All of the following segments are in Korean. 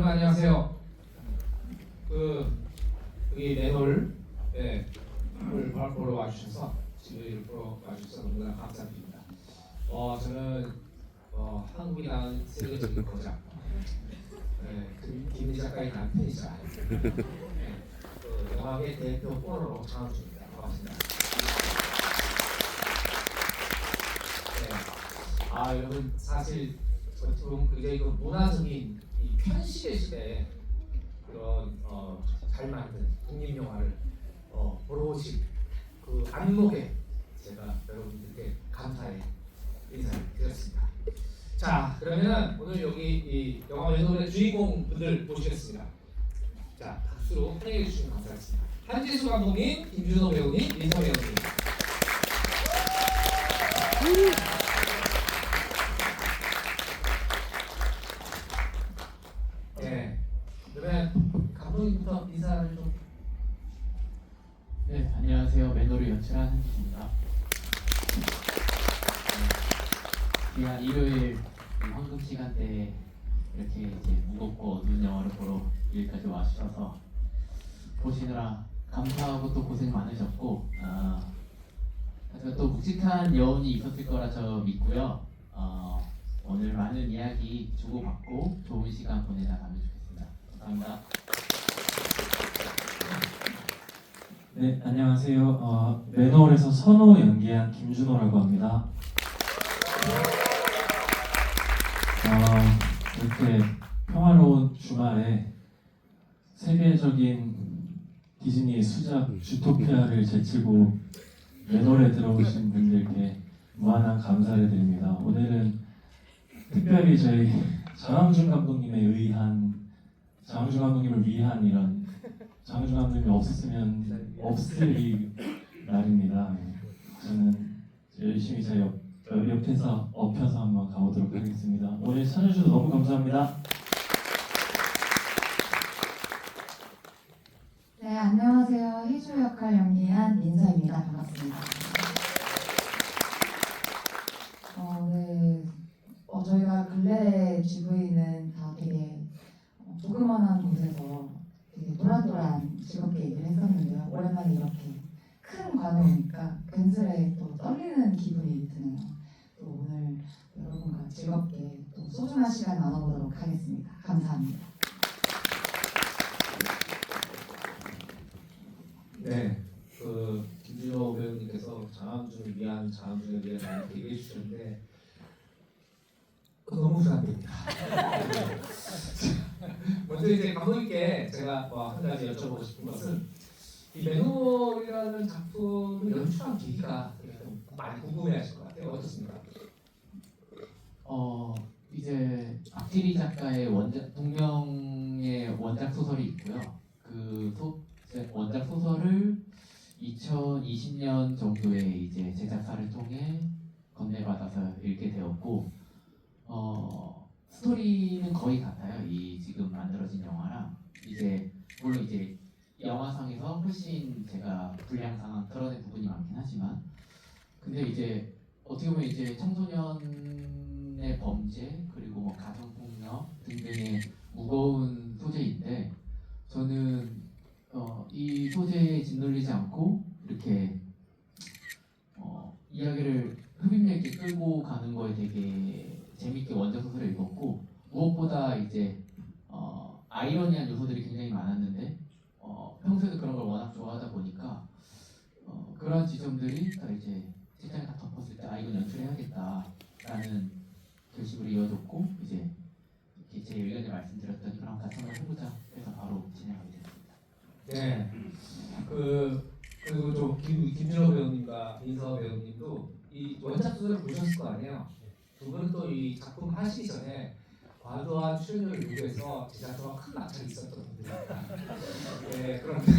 안녕하세요. 여기 맨홀 보러 와주셔서 지금 보러 와주셔서 너무나 감사드립니다. 저는 한국이 낳은 세계적인 거장 김민희 작가의 남편이자 영화계 대표 포로로 장학준입니다. 반갑습니다. 여러분 사실 지금 굉장히 문화적인 이 편식의 시대에 그런 잘 만든 독립 영화를 보러 오신 그 안목에 제가 여러분들께 감사의 인사를 드렸습니다. 자, 그러면 오늘 여기 이 영화 맨홀의 주인공 분들 모시겠습니다. 자, 박수로 환영해 주시면 감사하겠습니다. 한지수 감독님, 김준호 배우님, 민서 배우님. 그러면 감독님부터 인사를 좀. 네, 안녕하세요. 맨홀을 연출한 한지수입니다. 귀한 일요일 황금 시간대에 이렇게 이제 무겁고 어두운 영화를 보러 여기까지 와주셔서 보시느라 감사하고 또 고생 많으셨고 하지만 또 묵직한 여운이 있었을 거라 저 믿고요. 오늘 많은 이야기 주고받고 좋은 시간 보내나가면 좋겠습니다. 감사합니다. 네, 안녕하세요. 맨홀에서 선호 연기한 김준호라고 합니다. 이렇게 평화로운 주말에 세계적인 디즈니 수작 주토피아를 제치고 맨홀에 들어오신 분들께 무한한 감사를 드립니다. 오늘은 특별히 저희 장항준 감독님을 위한 이런 장항준 감독님이 없었으면 없을 이 날입니다. 저는 열심히 제 옆에서 엎혀서 한번 가보도록 하겠습니다. 오늘 찾아주셔서 너무 감사합니다. 네, 안녕하세요. 희주 역할 연기한 민서입니다. 반갑습니다. 네, 저희가 근래 GV는 다 되게 조그만한 곳에서 되게 또란또란 즐겁게 얘기를 했었는데요. 오랜만에 이렇게 큰 관에 오니까 괜스레 또 떨리는 기분이 드네요. 또 오늘 여러분과 즐겁게 또 소중한 시간 나눠보도록 하겠습니다. 감사합니다. 네, 김준호 배우님께서 장항준을 위한 이렇게 얘기해 주셨는데 너무 부담됩니다. 먼저 이제 감독님께 제가 한 가지 여쭤보고 싶은 것은 이 맨홀이라는 작품을 연출한 계기가 좀 많이 궁금해하실 것 같아요. 어떻습니까? 이제 박지리 작가의 동명의 원작 소설이 있고요. 원작 소설을 2020년 정도에 이제 제작사를 통해 건네받아서 읽게 되었고, 스토리는 거의 같아요. 이 지금 만들어진 영화랑 이제 물론 이제 영화상에서 훨씬 제가 불량 상황 드러낸 부분이 많긴 하지만, 근데 이제 어떻게 보면 이제 청소년의 범죄 그리고 뭐 가정폭력 등등의 무거운 소재인데 저는 이 소재에 짓눌리지 않고 이렇게 이야기를 흡입력 있게 끌고 가는 거에 되게 재밌게 원작 소설을 읽었고, 무엇보다 이제 아이러니한 요소들이 굉장히 많았는데 평소에도 그런 걸 워낙 좋아하다 보니까 그런 지점들이 다 이제 책장에 다 덮었을 때 이건 연출해야겠다라는 결심으로 이어졌고, 이제 이렇게 제 의견을 말씀드렸더니 그럼 같이 한번 해보자 해서 바로 진행하게 됐습니다. 네, 그리고 또 김준호 배우님과 민서 배우님도 이 원작 소설을 보셨을 거 아니에요. 두 분은 또 이 작품 하시기 전에 과도한 출연료를 요구해서 제작자와 큰 마찰이 있었던 분들입니다. 네, 그런데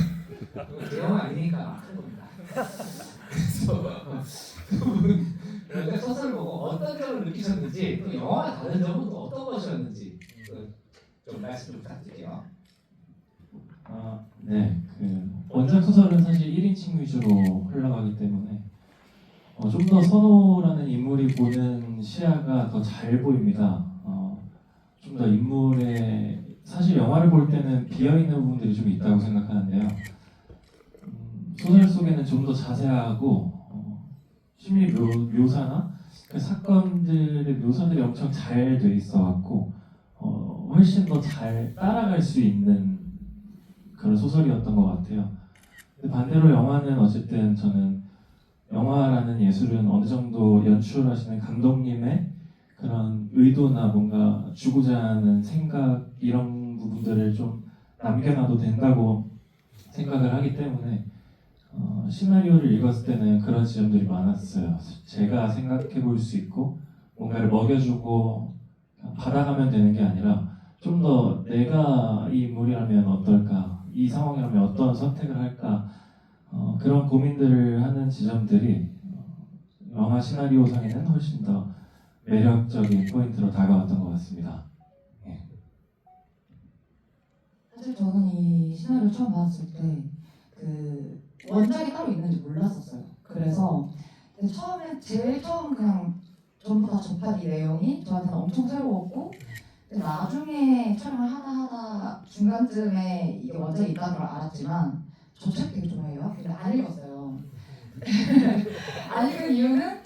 대형 아니니까 막한 겁니다. 그래서 그런데 소설을 보고 어떤 점을 느끼셨는지, 또 영화와 다른 점은 또 어떤 것이었는지 좀 말씀 좀 부탁드릴게요. 네, 원작 소설은 사실 1인칭 위주로 흘러가기 때문에 좀 더 선호라는 인물이 보는 시야가 더 잘 보입니다. 좀 더 인물의 사실 영화를 볼 때는 비어있는 부분들이 좀 있다고 생각하는데요. 소설 속에는 좀 더 자세하고 심리 묘사나 그 사건들의 묘사들이 엄청 잘 돼 있어갖고 훨씬 더 잘 따라갈 수 있는 그런 소설이었던 것 같아요. 근데 반대로 영화는 어쨌든 저는 영화라는 예술은 어느 정도 연출하시는 감독님의 그런 의도나 뭔가 주고자 하는 생각 이런 부분들을 좀 남겨놔도 된다고 생각을 하기 때문에 시나리오를 읽었을 때는 그런 지점들이 많았어요. 제가 생각해 볼 수 있고 뭔가를 먹여주고 받아가면 되는 게 아니라 좀 더 내가 이 인물이라면 어떨까, 이 상황이라면 어떤 선택을 할까 그런 고민들을 하는 지점들이 영화 시나리오상에는 훨씬 더 매력적인 포인트로 다가왔던 것 같습니다. 사실 저는 이 시나리오 처음 봤을 때 그 원작이 따로 있는지 몰랐었어요. 그래서 처음에 제일 처음 그냥 전부 다 접한 이 내용이 저한테는 엄청 새로웠고, 근데 나중에 촬영을 하다 중간쯤에 이게 원작이 있다는 걸 알았지만 저 책 되게 좋아해요. 근데 안 읽었어요. 안 읽은 이유는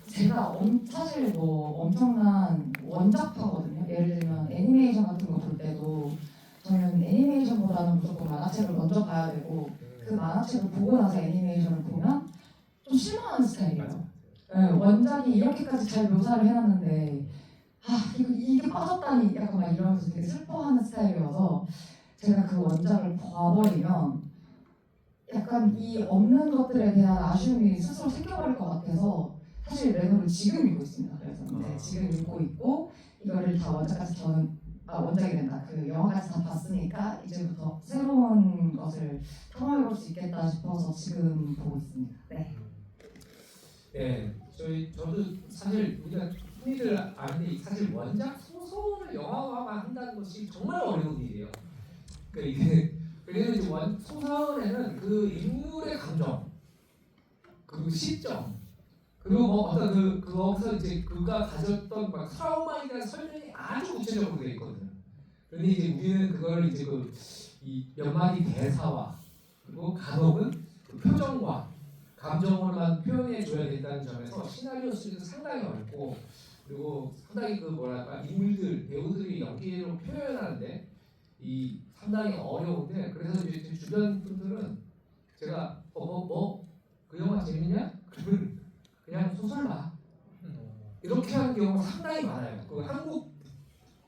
제가 사실 뭐 엄청난 원작파거든요. 예를 들면 애니메이션 같은 거 볼 때도 저는 애니메이션보다는 무조건 만화책을 먼저 봐야 되고, 그 만화책을 보고 나서 애니메이션을 보면 좀 실망하는 스타일이에요. 네, 원작이 이렇게까지 잘 묘사를 해놨는데 이게 빠졌다니 약간 막 이러면서 되게 슬퍼하는 스타일이어서 제가 그 원작을 봐버리면 약간 이 없는 것들에 대한 아쉬움이 스스로 생겨버릴 것 같아서 사실 매너를 지금 읽고 있습니다. 그래서 지금 읽고 있고 이거를 다 원작까지 저는 원작이 된다. 그 영화까지 다 봤으니까 이제부터 새로운 것을 탐험해볼 수 있겠다 싶어서 지금 보고 있습니다. 네. 네, 저도 사실 우리가 흔히들 아는데 사실 원작 소설을 영화화만 한다는 것이 정말 어려운 일이에요. 그러니까 이게 그래서 이제 소설에는 그 인물의 감정, 그리고 시점, 그리고 뭐 어떤 거기서 이제 그가 가졌던 막 트라우마에 대한 설명이 아주 구체적으로 되어 있거든요. 그런데 이제 우리는 그걸 이제 이 몇 마디 대사와 그리고 간혹은 그 표정과 감정으로만 표현해 줘야 된다는 점에서 시나리오 쓰기도 상당히 어렵고, 그리고 상당히 그 뭐랄까 인물들 배우들이 연기로 표현하는데 이 상당히 어려운데, 그래서 이제 제 주변 분들은 제가 그 영화 재밌냐? 그러면 그냥 소설 봐 이렇게 하는 경우가 상당히 많아요. 그 한국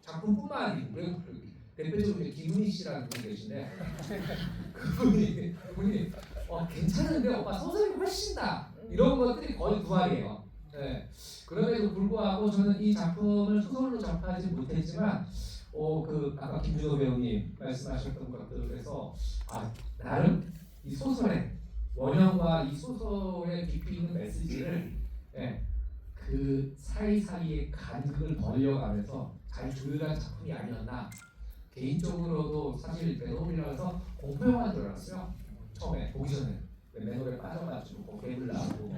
작품뿐만 아니고 대표적으로 이제 김은희 씨라는 분이 계신데 그분이 괜찮은데 오빠 소설이 훨씬 나 이런 것들이 거의 부활이에요. 네. 그럼에도 불구하고 저는 이 작품을 소설로 접하지 못했지만 아까 김준호 배우님 말씀하셨던 것들에서 나름 이 소설의 원형과 이 소설의 깊이 있는 메시지를 그 사이사이의 간극을 벌려가면서 잘 조율한 작품이 아니었나. 개인적으로도 사실 매너리라서 공포영화인 줄 알았어요. 처음에 보기 전에 매너리에 빠져가지고 괴물 나오고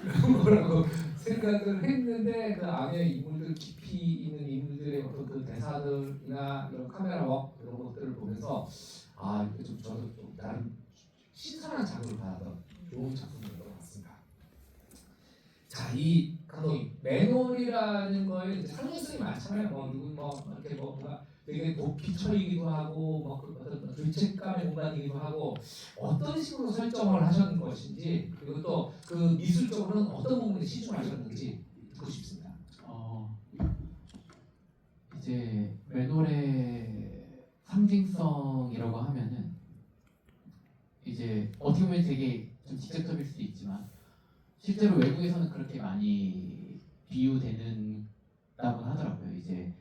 그런 거라고 생각을 했는데, 그 안에 인물들 깊이 있는 인물들의 어떤 그 대사들이나 이런 카메라 웍 이런 것들을 보면서 이게 좀 저도 좀 나름 신선한 자극을 받았던 좋은 작품인 것 같습니다. 자, 이 감독님 매너리라는 거에 이제 상징성이 많잖아요. 이렇게 뭔가 되게 높이처이기도 하고 어떤 죄책감의 공간이기도 하고, 어떤 식으로 설정을 하셨는 것인지, 그리고 또 그 미술적으로는 어떤 부분에 치중하셨는지 듣고 싶습니다. 이제 매놀의 상징성이라고 하면은 이제 어떻게 보면 되게 좀 직접적일 수도 있지만 실제로 외국에서는 그렇게 많이 비유되는다고 하더라고요. 이제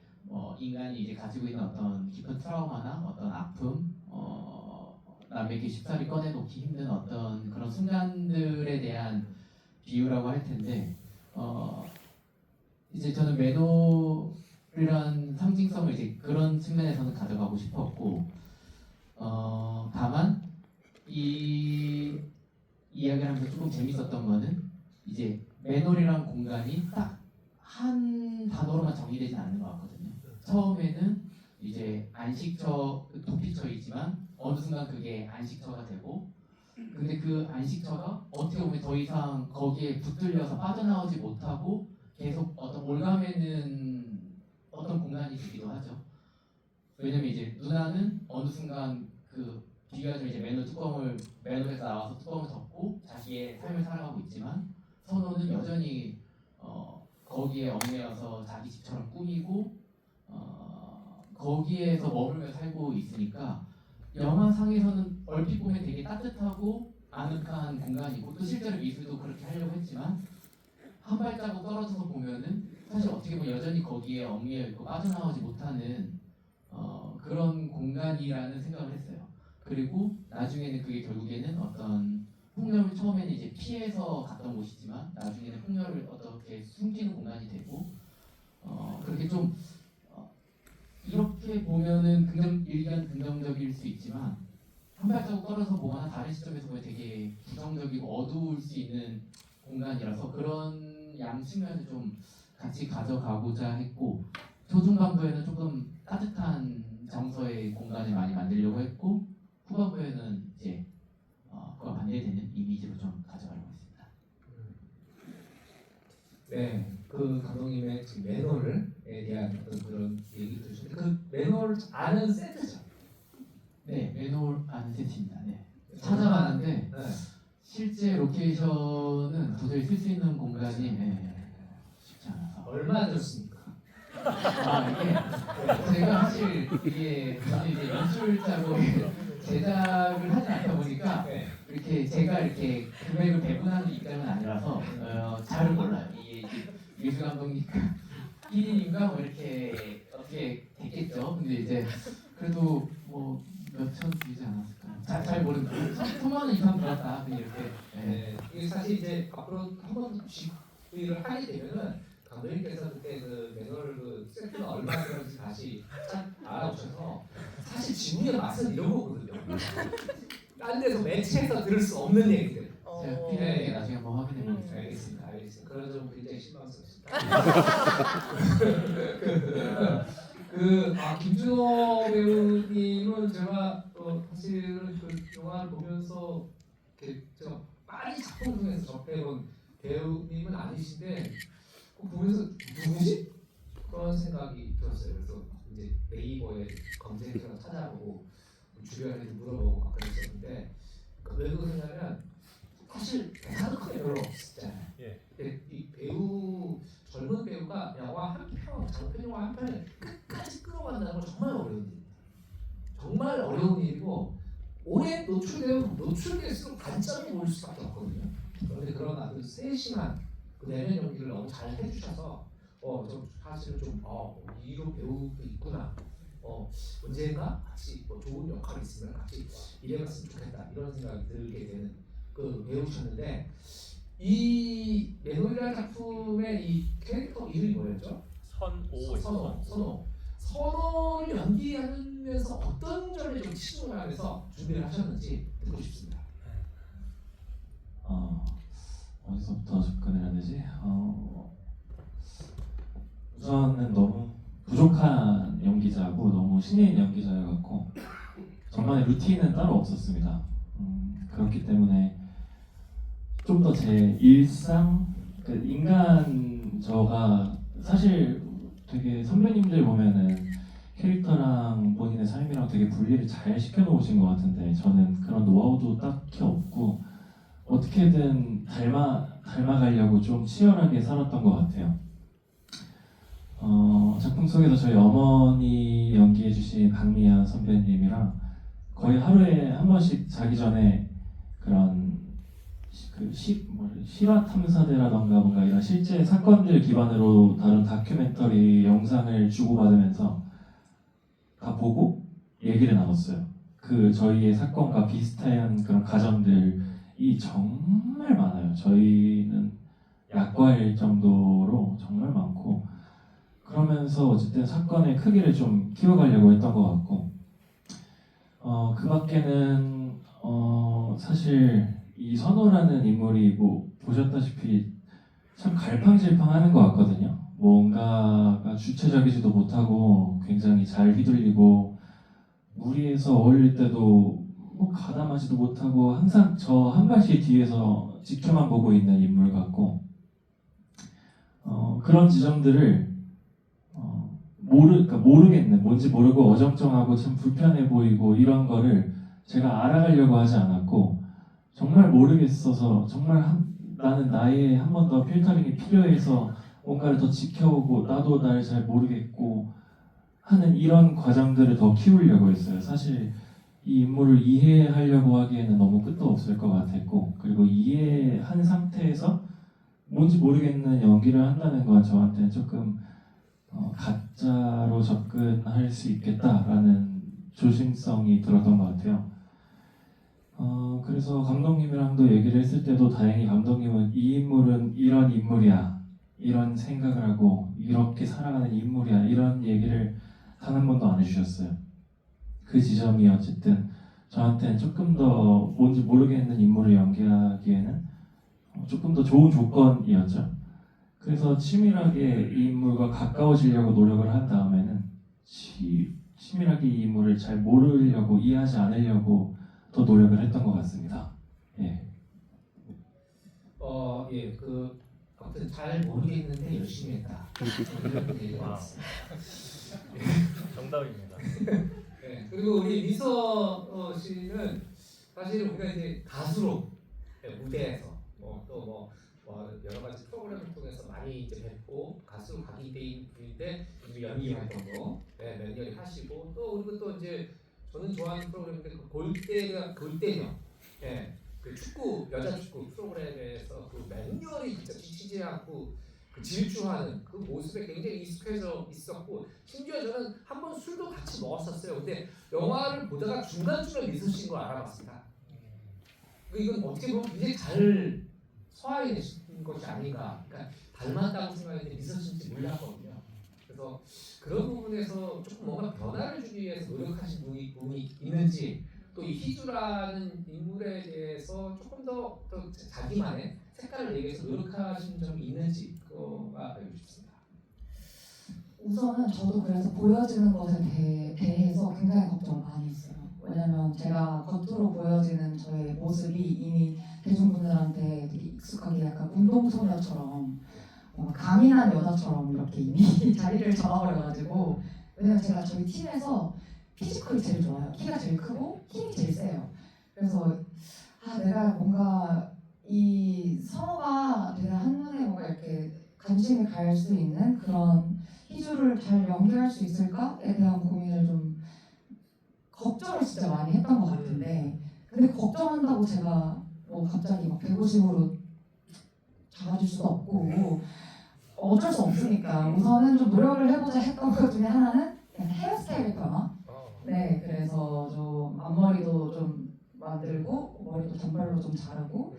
인간이 이제 가지고 있는 어떤 깊은 트라우마나 어떤 아픔, 남에게 쉽사리 꺼내놓기 힘든 어떤 그런 순간들에 대한 비유라고 할 텐데, 이제 저는 매너리란 상징성을 이제 그런 측면에서는 가져가고 싶었고, 다만 이 이야기를 하면서 조금 재밌었던 거는 이제 매너리란 공간이 딱 한 단어로만 정의되진 않는 것 같거든요. 처음에는 이제 안식처, 도피처이지만 어느 순간 그게 안식처가 되고, 근데 그 안식처가 어떻게 보면 더 이상 거기에 붙들려서 빠져나오지 못하고 계속 어떤 올가매는 어떤 공간이 되기도 하죠. 왜냐면 이제 누나는 어느 순간 그 비교하자면 이제 맨홀에서 나와서 뚜껑을 덮고 자기의 삶을 살아가고 있지만, 선호는 여전히 거기에 얽매여서 자기 집처럼 꾸미고 거기에서 머물며 살고 있으니까 영화상에서는 얼핏 보면 되게 따뜻하고 아늑한 공간이고, 또 실제로 미술도 그렇게 하려고 했지만 한 발자국 떨어져서 보면은 사실 어떻게 보면 여전히 거기에 얽매여 있고 빠져나오지 못하는 그런 공간이라는 생각을 했어요. 그리고 나중에는 그게 결국에는 어떤 폭력을 처음에는 이제 피해서 갔던 곳이지만 나중에는 폭력을 어떻게 숨기는 공간이 되고, 그렇게 좀 이렇게 보면은 일견 긍정적일 수 있지만 한 발자국 떨어져 보거나 다른 시점에서 보면 되게 부정적이고 어두울 수 있는 공간이라서 그런 양측면을 좀 같이 가져가고자 했고, 초중반부에는 조금 따뜻한 정서의 공간을 많이 만들려고 했고, 후반부에는 이제 그와 반대되는 이미지로 좀 가져가려고 했습니다. 네, 그 감독님의 지금 매너에 대한 어떤 그런 얘기 들으셨는데 그 매너를 아는 세트죠. 네, 맨홀 아는 세트입니다. 네. 찾아봤는데 네. 실제 로케이션은 도저히 쓸 수 있는 공간이 쉽지 않아서. 얼마나 들었습니까? 이게 제가 사실 이게 이제 연출자로 제작을 하지 않다 보니까 네. 이렇게 제가 이렇게 금액을 배분하는 입장은 아니라서 잘 몰라요. 이게 미술 감독님과 PD님과 뭐 이렇게 어떻게 됐겠죠. 근데 이제 그래도 뭐 몇천 들지 않았을까요? 잘 모르는 거예요. 3만 원 이상 들었다. 그냥 이렇게. 네. 이게 사실 이제 앞으로 한 번 집의를 하게 되면은 감독님께서 그때 그 매너를 그 세트가 얼마 들었는지 다시 딱 알아보셔서 사실 지문의 맛은 이런 거거든요. 딴 데서 매체에서 들을 수 없는 얘기들. 제가 PD님께 나중에 한번 확인해 보겠습니다. 알겠습니다. 그런 점 굉장히 실망스럽습니다. 김준호 배우님은 제가 사실은 그 영화를 보면서 이렇게 제가 많이 작품 중에서 접해본 배우님은 아니신데 보면서 누구지? 그런 생각이 들었어요. 그래서 이제 네이버에 검색해서 찾아보고 주변에 물어보고 막 그랬었는데 왜 그러냐면 사실 대사도 크게 별로 없었잖아요. 근데 이 배우 젊은 배우가 영화 한 편, 장편 영화 한 편을 끝까지 끌어간다는 건 정말 어려운 일입니다. 정말 어려운 일이고 오래 노출될수록 단점이 보일 수밖에 없거든요. 그런데 그런 아주 세심한 그 내면 연기를 너무 잘 해주셔서 좀 사실은 좀 이런 배우도 있구나. 언젠가 같이 좋은 역할이 있으면 같이 일해봤으면 좋겠다 이런 생각이 들게 되는 그 배우셨는데 이 매너리라는 작품의 이 캐릭터 이름이 뭐였죠? 선호를 연기하면서 어떤 점에 좀 치중을 하면서 준비를 하셨는지 듣고 싶습니다. 어디서부터 접근을 해야 되지? 우선은 너무 부족한 연기자고 너무 신인 연기자여갖고 저만의 루틴은 따로 없었습니다. 그렇기 때문에 좀 더 제 일상, 그 인간 저가 사실 되게 선배님들 보면은 캐릭터랑 본인의 삶이랑 되게 분리를 잘 시켜놓으신 것 같은데 저는 그런 노하우도 딱히 없고 어떻게든 닮아가려고 좀 치열하게 살았던 것 같아요. 작품 속에서 저희 어머니 연기해주신 박미연 선배님이랑 거의 하루에 한 번씩 자기 전에 그런 실화 탐사대라던가 뭔가 이런 실제 사건들 기반으로 다룬 다큐멘터리 영상을 주고받으면서 다 보고 얘기를 나눴어요. 그 저희의 사건과 비슷한 그런 가정들이 정말 많아요. 저희는 약과일 정도로 정말 많고 그러면서 어쨌든 사건의 크기를 좀 키워가려고 했던 것 같고 그 밖에는 사실 이 선호라는 인물이 뭐 보셨다시피 참 갈팡질팡하는 것 같거든요. 뭔가가 주체적이지도 못하고 굉장히 잘 휘둘리고 무리해서 어울릴 때도 뭐 가담하지도 못하고 항상 저 한 발씩 뒤에서 지켜만 보고 있는 인물 같고 그런 지점들을 그러니까 모르겠는 뭔지 모르고 어정쩡하고 참 불편해 보이고 이런 거를 제가 알아가려고 하지 않았고 정말 모르겠어서 정말 나는 나의 한 번 더 필터링이 필요해서 뭔가를 더 지켜오고 나도 날 잘 모르겠고 하는 이런 과정들을 더 키우려고 했어요. 사실 이 인물을 이해하려고 하기에는 너무 끝도 없을 것 같았고 그리고 이해한 상태에서 뭔지 모르겠는 연기를 한다는 건 저한테는 조금 가짜로 접근할 수 있겠다라는 조심성이 들었던 것 같아요. 그래서 감독님이랑도 얘기를 했을 때도 다행히 감독님은 이 인물은 이런 인물이야, 이런 생각을 하고 이렇게 살아가는 인물이야 이런 얘기를 단 한 번도 안 해주셨어요. 그 지점이 어쨌든 저한테는 조금 더 뭔지 모르겠는 인물을 연기하기에는 조금 더 좋은 조건이었죠. 그래서 치밀하게 이 인물과 가까워지려고 노력을 한 다음에는 치밀하게 이 인물을 잘 모르려고 이해하지 않으려고 더 노력을 했던 것 같습니다. 예. 예, 아무튼 잘 모르겠는데 열심히 했다. 이런 얘기가 있습니다. 정답입니다. 네, 그리고 우리 미서 씨는 사실 우리가 이제 가수로 무대에서 여러 가지 프로그램을 통해서 많이 이제 뵙고 가수로 각인된 분인데 연기 활동도 몇 년 하시고 또 그리고 또 이제 저는 좋아하는 프로그램인데 골대녀 그 축구 여자 축구 프로그램에서 그 맹렬히 진짜 지치지 않고 그 질주하는 그 모습에 굉장히 익숙해져 있었고 심지어 저는 한 번 술도 같이 먹었었어요. 근데 영화를 보다가 중간중간 미소 씨인 걸 알아봤습니다. 이건 어떻게 보면 굉장히 잘 소화해내신 것이 아닌가. 그러니까 닮았다고 생각했는데 미소 씨인지 몰랐거든요. 그래서 그런 부분에서 조금 뭔가 변화를 주기 위해서 노력하신 부분이 있는지 또 이 희주라는 인물에 대해서 조금 더 자기만의 색깔을 내기 위해서 노력하신 점이 있는지 그거가 알고 싶습니다. 우선은 저도 그래서 보여지는 것에 대해서 굉장히 걱정을 많이 했어요. 왜냐면 제가 겉으로 보여지는 저의 모습이 이미 대중분들한테 되게 익숙하게 약간 운동소녀처럼 강인한 여자처럼 이렇게 이미 자리를 잡아버려가지고 왜냐면 제가 저희 팀에서 피지컬이 제일 좋아요. 키가 제일 크고 힘이 제일 세요. 그래서 내가 뭔가 이 성우가 되게 한눈에 뭔가 이렇게 관심이 갈 수 있는 그런 희주를 잘 연기할 수 있을까에 대한 고민을 좀 걱정을 진짜 많이 했던 것 같은데 근데 걱정한다고 제가 뭐 갑자기 막 150으로 잡아줄 수도 없고 어쩔 수 없으니까 우선은 좀 노력을 해보자 했던 것 중에 하나는 약간 헤어스타일의 변화. 네, 그래서 좀 앞머리도 좀 만들고 머리도 단발로 좀 자르고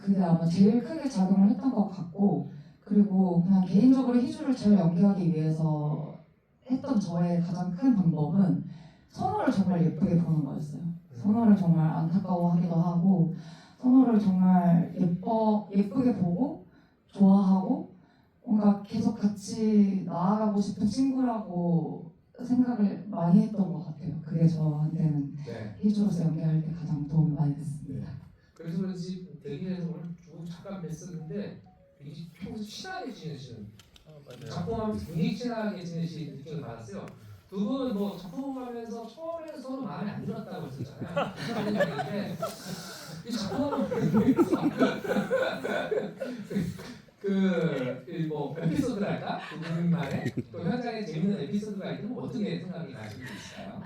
그게 아마 제일 크게 작용을 했던 것 같고 그리고 그냥 개인적으로 희주를 잘 연기하기 위해서 했던 저의 가장 큰 방법은 선호를 정말 예쁘게 보는 거였어요. 선호를 정말 안타까워하기도 하고 선호를 정말 예쁘게 보고 좋아하고 뭔가 계속 같이 나아가고 싶은 친구라고 생각을 많이 했던 것 같아요. 그게 저한테는 희주로서 연기할 때 가장 도움이 많이 됐습니다. 그래서 그런지 대기에서 오늘 쭉 잠깐 뵀었는데 평소 친하게 지내시는 작품하면서 굉장히 친하게 지내시는 느낌을 받았어요. 두 분은 뭐 작품하면서 처음에는 서로 마음에 안 들었다고 했었잖아요. 근데 이 작품하면 뭐 에피소드랄까? 두 분만의 또 현장에 재밌는 에피소드가 있으면 어떻게 생각이 나시는 있어요?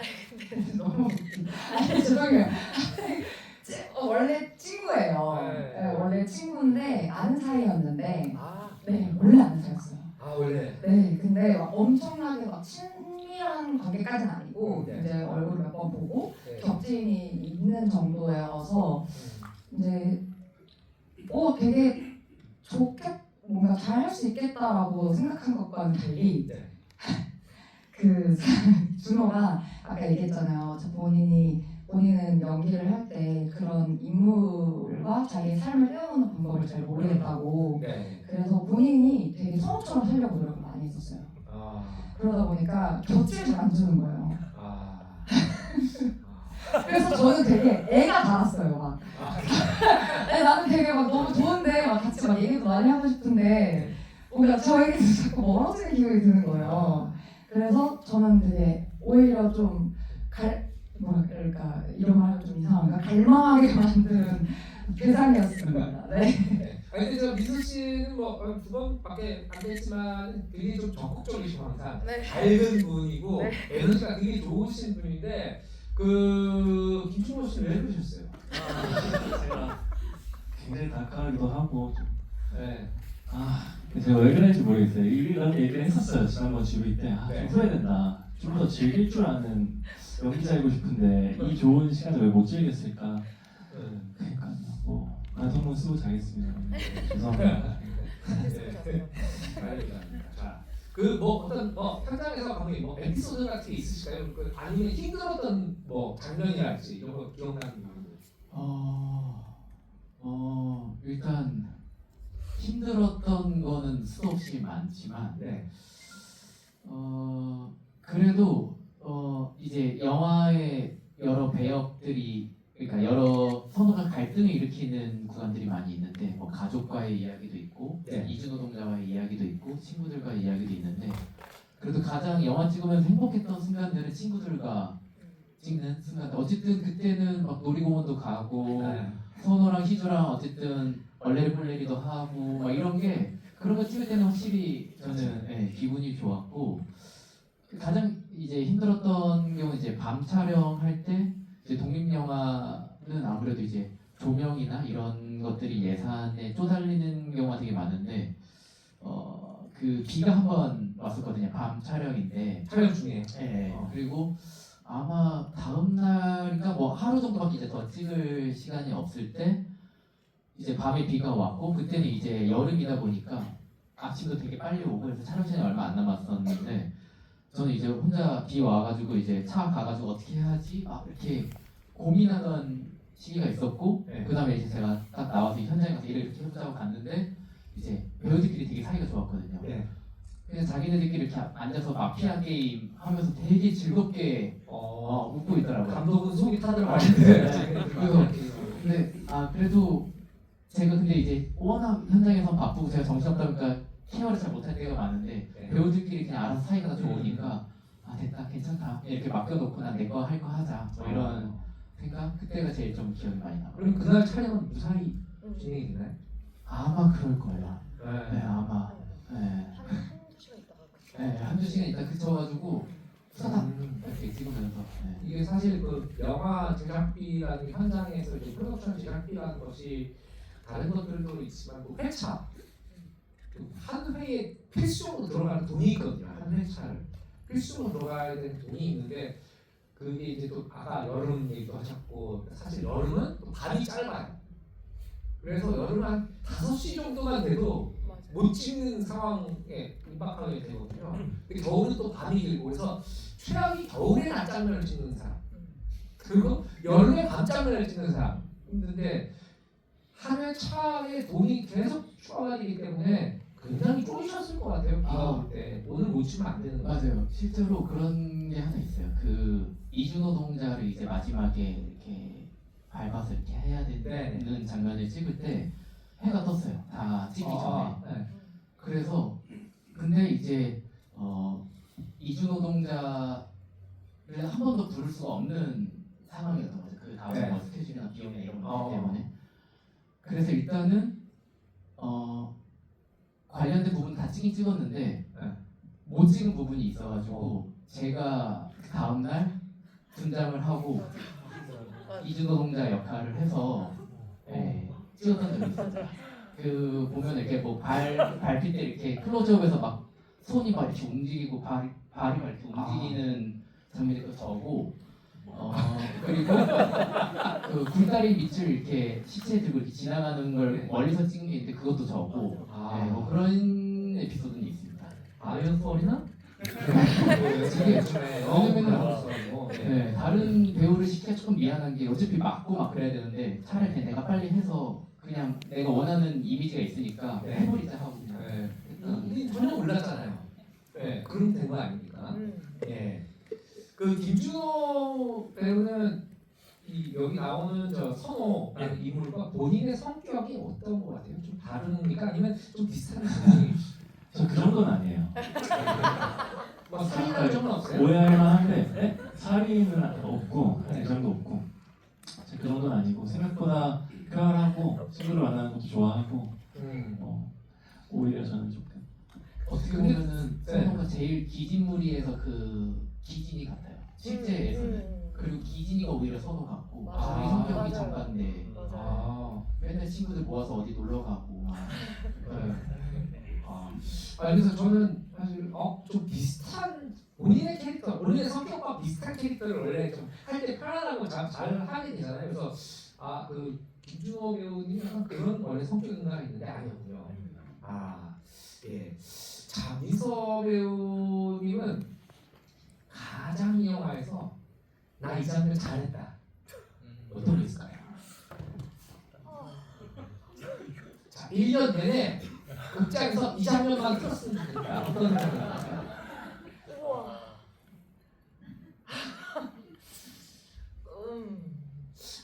너무 아니 죄송해요. 원래 친구예요. 네, 원래 친구인데 아는 사이였는데 네 원래 아는 사이였어요. 원래. 네 근데 막 엄청나게 막 친밀한 관계까지는 아니고 이제 얼굴 몇 번 보고 겹친이 있는 정도여서 이제 되게 뭔가 잘 할 수 있겠다라고 생각한 것과는 달리 그 준호가 아까 얘기했잖아요. 본인은 연기를 할 때 그런 인물과 자기의 삶을 떼어놓는 방법을 잘 모르겠다고. 그래서 본인이 되게 성우처럼 살려고 노력을 많이 있었어요. 아, 그러다 보니까 곁을 잘 안 주는 거예요. 아, 그래서 저는 되게 애가 달았어요. 막. 아니, 나는 되게 막 너무 좋은데 막 같이 막 얘기도 많이 하고 싶은데 뭔가 저에게서 자꾸 멀어지는 기분이 드는 거예요. 그래서 저는 되게 오히려 좀 뭐랄까 이런 말 하면 좀 이상한가? 갈망하게 만드는 대상이었습니다. 네. 네. 아니 근데 저 민수 씨는 뭐 두 번밖에 안 됐지만 되게 좀 적극적이시고 항상 네. 밝은 분이고 네. 에너지가 되게 좋으신 분인데 그 김충호 씨는 왜 그러셨어요? 제가 굉장히 다크하기도 하고 좀, 네. 제가 왜 그랬는지 모르겠어요. 이런 얘기를 했었어요. 지난번 GV 때. 네. 좀 후회된다. 좀 더 즐길 줄 아는 연기자이고 싶은데 이 좋은 시간을 왜 못 즐겼을까. 그러니까요. 뭐 한성문 쓰고 자겠습니다. 죄송합니다. 네. 자, 그 뭐 어떤 뭐 현장에서 감독님 뭐 에피소드 같은 게 있으실까요? 그 아니면 힘들었던 뭐 장면이랄지 이런 거 기억나는 부분. 일단 힘들었던 거는 수도 없이 많지만 네. 그래도 이제 영화의 여러 배역들이 그러니까 여러 서로가 갈등을 일으키는 구간들이 많이 있는데 뭐 가족과의 이야기도 있고 네. 이주노동자와의 이야기도 있고 친구들과의 이야기도 있는데 그래도 가장 영화 찍으면서 행복했던 순간들은 친구들과 찍는 순간. 어쨌든 그때는 막 놀이공원도 가고 네. 선호랑 희주랑 어쨌든 얼레리폴레리도 하고 막 이런 게 그런 거 찍을 때는 확실히 저는 기분이 좋았고 가장 이제 힘들었던 경우는 이제 밤 촬영할 때 이제 독립영화는 아무래도 이제 조명이나 이런 것들이 예산에 쪼달리는 경우가 되게 많은데 그 비가 한 번 왔었거든요. 밤 촬영인데 촬영 중에. 그리고 아마 다음 날인가 뭐 하루 정도밖에 이제 더 찍을 시간이 없을 때 이제 밤에 비가 왔고 그때는 이제 여름이다 보니까 아침도 되게 빨리 오고 그래서 촬영 시간이 얼마 안 남았었는데 저는 이제 혼자 비 와가지고 이제 차 가가지고 어떻게 해야지 막 이렇게 고민하던 시기가 있었고 네. 그 다음에 이제 제가 딱 나와서 현장에 가서 일을 이렇게 해보자고 갔는데 이제 배우들끼리 되게 사이가 좋았거든요. 네. 그냥 자기네들끼리 이렇게 앉아서 마피아 게임 하면서 되게 즐겁게 웃고 있더라고요. 감독은 속이 타들어가는데. 근데 그래도 제가 근데 이제 워낙 현장에서 바쁘고 제가 정신없다 보니까 케어를 잘 못할 때가 많은데 네. 배우들끼리 그냥 알아서 사이가 좋으니까 됐다 괜찮다 이렇게 맡겨놓고 난 내 거 할 거 하자 뭐 이런 생각. 그때가 제일 좀 기억이 많이 나요. 그럼 그날 촬영은 무사히 진행이 되나요? 아마 그럴 거예요. 네. 네 아마. 네. 한두 시간 있다가 네, 한두 시간 있다 그쳐가지고 후다닥 이렇게 찍으면서 이게 사실 그 영화 제작비라는 게 현장에서 이제 프로덕션 제작비라는 것이 다른 것들도 있지만 그 회차 한 회에 필수적으로 들어가는 돈이 있거든요. 한 회차를 필수적으로 들어가야 되는 돈이 있는데 그게 이제 또 아까 여름 얘기도 하셨고 사실 여름은 또 밤이 짧아요. 그래서 여름 한 5시 정도만 돼도 맞아요. 못 찍는 상황에 임박하게 되거든요. 근데 겨울은 또 밤이 길고 그래서 최악이 겨울에 낮 장면을 찍는 사람 그리고 여름에 밤 장면을 찍는 사람 힘든데 한 회 차에 돈이 계속 추가가 되기 때문에 굉장히 쪼이셨을 것 같아요. 비가 올 때 오늘 못 치면 안 되는 거예요. 맞아요. 실제로 그런 게 하나 있어요. 그 이주노동자를 이제 마지막에 이렇게 밟아서 이렇게 해야 되는 장면을 찍을 때 해가 떴어요. 다 찍기 전에. 네. 그래서 근데 이제 이주노동자를 한 번도 부를 수가 없는 상황이었던 거죠. 그 다음에 네. 뭐 스케줄이나 비용이나 이런 것 때문에. 그래서 일단은 관련된 부분 다 찍긴 찍었는데 네. 못 찍은 부분이 있어가지고 제가 그 다음 날 분장을 하고 이주노동자 역할을 해서 찍었던 적이 있어요. 그 보면 이렇게 뭐 발필 때 이렇게 클로즈업에서 막 손이 막 이렇게 움직이고 발이 막 이렇게 움직이는 장면이 또 저고 그리고 그 굴다리 밑을 이렇게 시체 들고 이렇게 지나가는 걸 멀리서 찍는 게 있는데 그것도 저고 뭐 그런 에피소드는 있습니다. 아이언 스토리나? 네, 다른 배우를 시키기가 조금 미안한 게 어차피 맞고 막 그래야 되는데 차라리 그냥 내가 빨리 해서 그냥 내가 원하는 이미지가 있으니까 해버리자 하고 그냥 우리 전혀 몰랐잖아요. 예, 그럼 된 거 아닙니까? 예. 그 김준호 배우는 이 여기 나오는 저 선호라는 인물과 본인의 성격이 어떤 것 같아요? 좀 다릅니까? 아니면 좀 비슷한 성격이? 저 그 정도는 아니에요. 뭐 살인할 정도는 없어요? 오해할 만한데 네? 살인은 없고 그 정도 없고 그 정도는 아니고 생각보다 쾌활하고 친구를 만나는 것도 좋아하고 오히려 저는 조금 어떻게 근데- 보면은 네. 선호가 제일 기진무리에서 그 기진이 같아요. 실제에서는. 그리고 기진이가 오히려 선호 같고 맞아요. 저희 성격이 맞아요. 정반대. 맞아요. 아, 맨날 친구들 모아서 어디 놀러 가고 막. 네. 그래서 저는 사실 좀 비슷한 본인의 캐릭터, 본인의 성격과 비슷한 캐릭터를 원래 좀 할 때 편안하고 잘 하게 되잖아요. 그래서 그 김준호 배우님은 약간 그런 원래 성격인가 했는데 아니었군요. 예. 자, 민서 배우님은 가장 이 영화에서 나 이 장면 잘했다. 어떤 게 있을까요? 자, 1년 내내 극장에서 이 장면만 틀었으면 좋겠다. 어떤 장면일까요? 우와.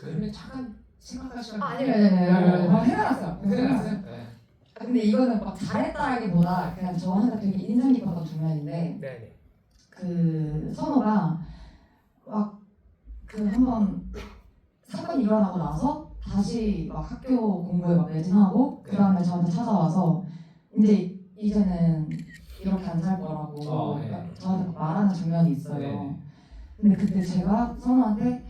그러면 잠깐 생각하시면 아니 생각났어요. 생각났어요? 네. 근데 이거는 막 잘했다라기보다 그냥 저한테 되게 인상 깊었던 장면인데 네네. 그 선호가 막 그 한번 사건이 일어나고 나서 다시 막 학교 공부에 막 매진하고 그 다음에 저한테 찾아와서 이제는 이렇게 안 살 거라고 네. 저한테 말하는 장면이 있어요. 근데 그때 제가 선호한테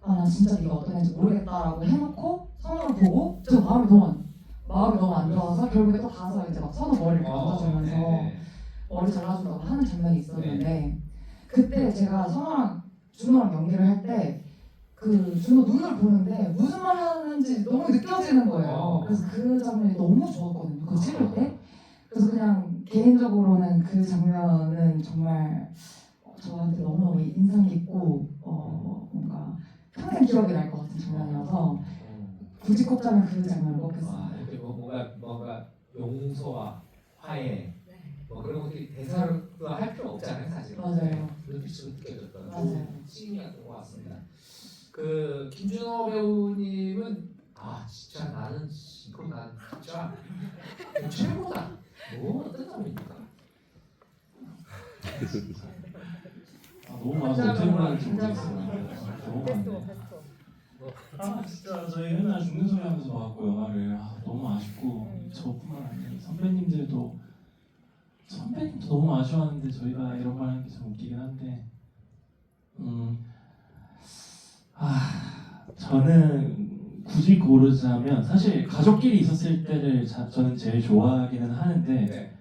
나 진짜 네가 어떤 애인지 모르겠다라고 해놓고 선호를 보고 저 마음이 너무 안 좋아서 결국에 또 가서 이제 막 선호 머리를 감아주면서 머리 잘라준다고 하는 장면이 있었는데 그때 제가 선호랑 준호랑 연기를 할 때 그 준호 눈을 보는데 무슨 말 하는지 너무 느껴지는 거예요. 그래서 그 장면이 너무 좋았거든요. 그거 찍을 때. 그래서 그냥 개인적으로는 그 장면은 정말 저한테 너무너무 인상 깊고 뭔가 평생 기억이 날 것 같은 장면이어서 굳이 꼽자면 그 장면을 꼽겠습니다. 이렇게 뭔가 용서와 화해 뭐 그런 것들이 대사로 할 필요 없잖아요, 사실. 맞아요. 눈빛으로 느껴졌던 맞아요. 씬이었던 것 같습니다. 그 김준호 배우님은 진짜 나는 이거 난 진짜 최고다. 뭐 어떤 점입니까? 너무 많아서 어떻게 말할지 모르겠어요. 너무 베스트 많네. 베스트. 진짜 저희 맨날 죽는 소리 하면서 봐갖고 영화를 너무 아쉽고 저뿐만 아니라 선배님도 너무 아쉬워하는데 저희가 이런 말 하는 게 좀 웃기긴 한데 저는 굳이 고르자면 사실 가족끼리 있었을 때를 저는 제일 좋아하기는 하는데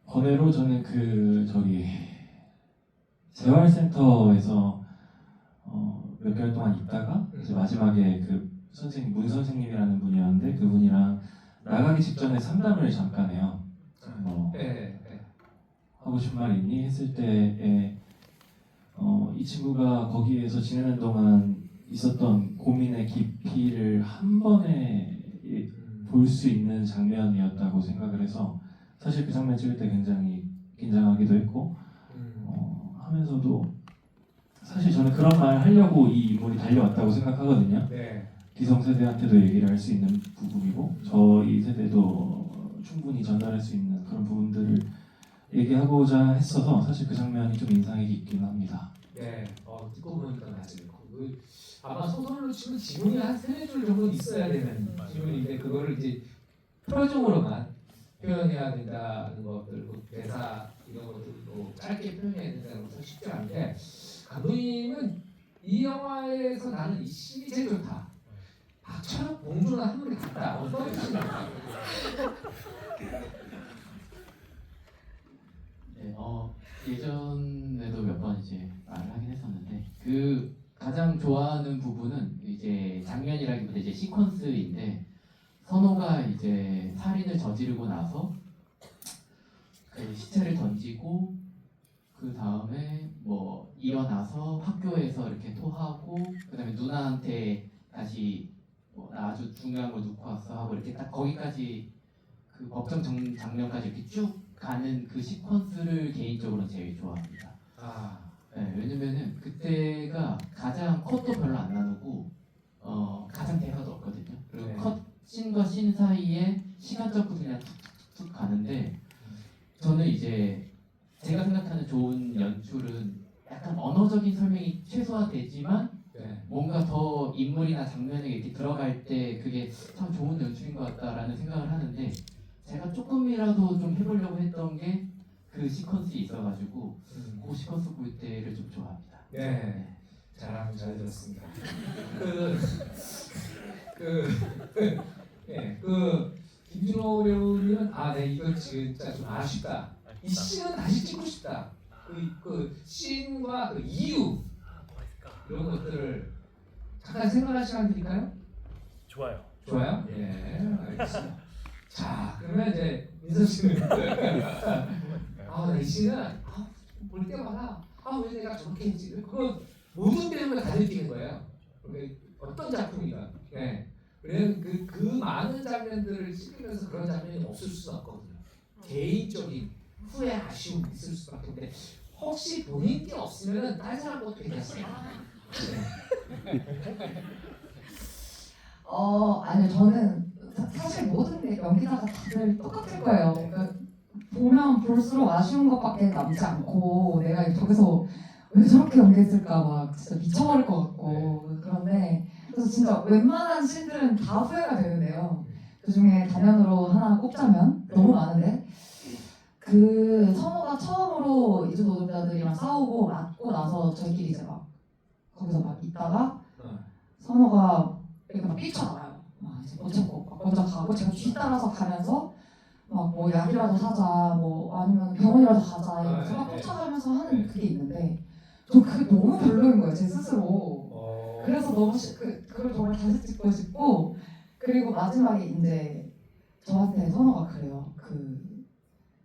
번외로 저는 재활센터에서 몇 개월 동안 있다가 이제 마지막에 그 문 선생님이라는 분이었는데 그분이랑 나가기 직전에 상담을 잠깐 해요. 하고 싶은 말 있니? 했을 때에 이 친구가 거기에서 지내는 동안 있었던 고민의 깊이를 한 번에 볼 수 있는 장면이었다고 생각을 해서 사실 그 장면 찍을 때 굉장히 긴장하기도 했고 하면서도 사실 저는 그런 말 하려고 이 인물이 달려왔다고 생각하거든요. 기성세대한테도 얘기를 할 수 있는 부분이고 저희 세대도 충분히 전달할 수 있는 그런 부분들을 얘기하고자 했어서 사실 그 장면이 좀 인상이 깊긴 합니다. 듣고 보니까 맞아요. 아마 소설로 치면 지문이 한 3-4줄 정도 있어야 되는 지문인데 그거를 이제 표정으로만 표현해야 된다는 것들, 대사 이런 것들도 짧게 표현해야 된다는 것도 쉽지 않은데 감독님은 이 영화에서 나는 이 씬이 제일 좋다. 박찬욱, 봉준호 한 분이 같다. 어떤 씬입니까? 네, 예전에도 몇 번 이제 말을 하긴 했었는데 그 가장 좋아하는 부분은 이제 장면이라기보다 이제 시퀀스인데 선호가 이제 살인을 저지르고 나서 그 시체를 던지고 그 다음에 뭐 일어나서 학교에서 이렇게 토하고 그 다음에 누나한테 다시 나 아주 중요한 걸 놓고 왔어 하고 이렇게 딱 거기까지 그 법정 장면까지 이렇게 쭉 가는 그 시퀀스를 개인적으로 제일 좋아합니다. 아, 네, 왜냐면은 그때가 가장 컷도 별로 안 나누고 가장 대사도 없거든요. 그리고 네. 컷 씬과 씬 사이에 시간적으로 그냥 툭툭툭 가는데 저는 이제 제가 생각하는 좋은 연출은 약간 언어적인 설명이 최소화되지만 네. 뭔가 더 인물이나 장면에 이렇게 들어갈 때 그게 참 좋은 연출인 것 같다라는 생각을 하는데 제가 조금이라도 좀 해보려고 했던 게 그 시퀀스에 있어가지고 그 시퀀스 볼 때를 좀 좋아합니다. 네. 잘 들었습니다. 김준호 배우님은 네 이거 진짜 좀 아쉽다. 이 씬은 다시 찍고 싶다. 그 씬과 그 이유 이런 것들을 잠깐 생각할 시간 드릴까요? 좋아요. 좋아요? 네, 알겠습니다. 자, 그러면 이제 민서 씨는 이 씬은 볼 때마다 왜 내가 저렇게 했지? 그거 모든 배우가 다 느끼는 거예요. 그러니까 어떤 작품이든. 네. 왜냐면 그 많은 장면들을 찍으면서 그런 장면이 없을 수는 없거든요. 개인적인 후회, 아쉬움이 있을 수밖에 없는데 혹시 본인께 없으면 다른 사람 것도 괜찮습니다. 아니요, 저는 사실 모든 연기자가 다들 똑같을 거예요. 그러니까 보면 볼수록 아쉬운 것밖에 남지 않고 내가 저기서 왜 저렇게 연기했을까 막 진짜 미쳐버릴 것 같고 그런데 그래서 진짜 웬만한 씬들은 다 후회가 되는데요. 그 중에 단연으로 하나 꼽자면 너무 많은데 그 선호가 처음으로 이주 노동자들이랑 싸우고 맞고 나서 저희끼리 이제 막 거기서 막 있다가 선호가 이렇게 막 뛰쳐나와요. 막 이제 못 참고 막 먼저 가고 제가 뒤따라서 가면서 막 뭐 약이라도 사자 뭐 아니면 병원이라도 가자 이러면서 막 쫓아가면서 하는 그게 있는데 저 그게 너무 별로인 거예요 제 스스로. 그래서 너무 그걸 정말 다시 찍고 싶고 그리고 마지막에 이제 저한테 선호가 그래요.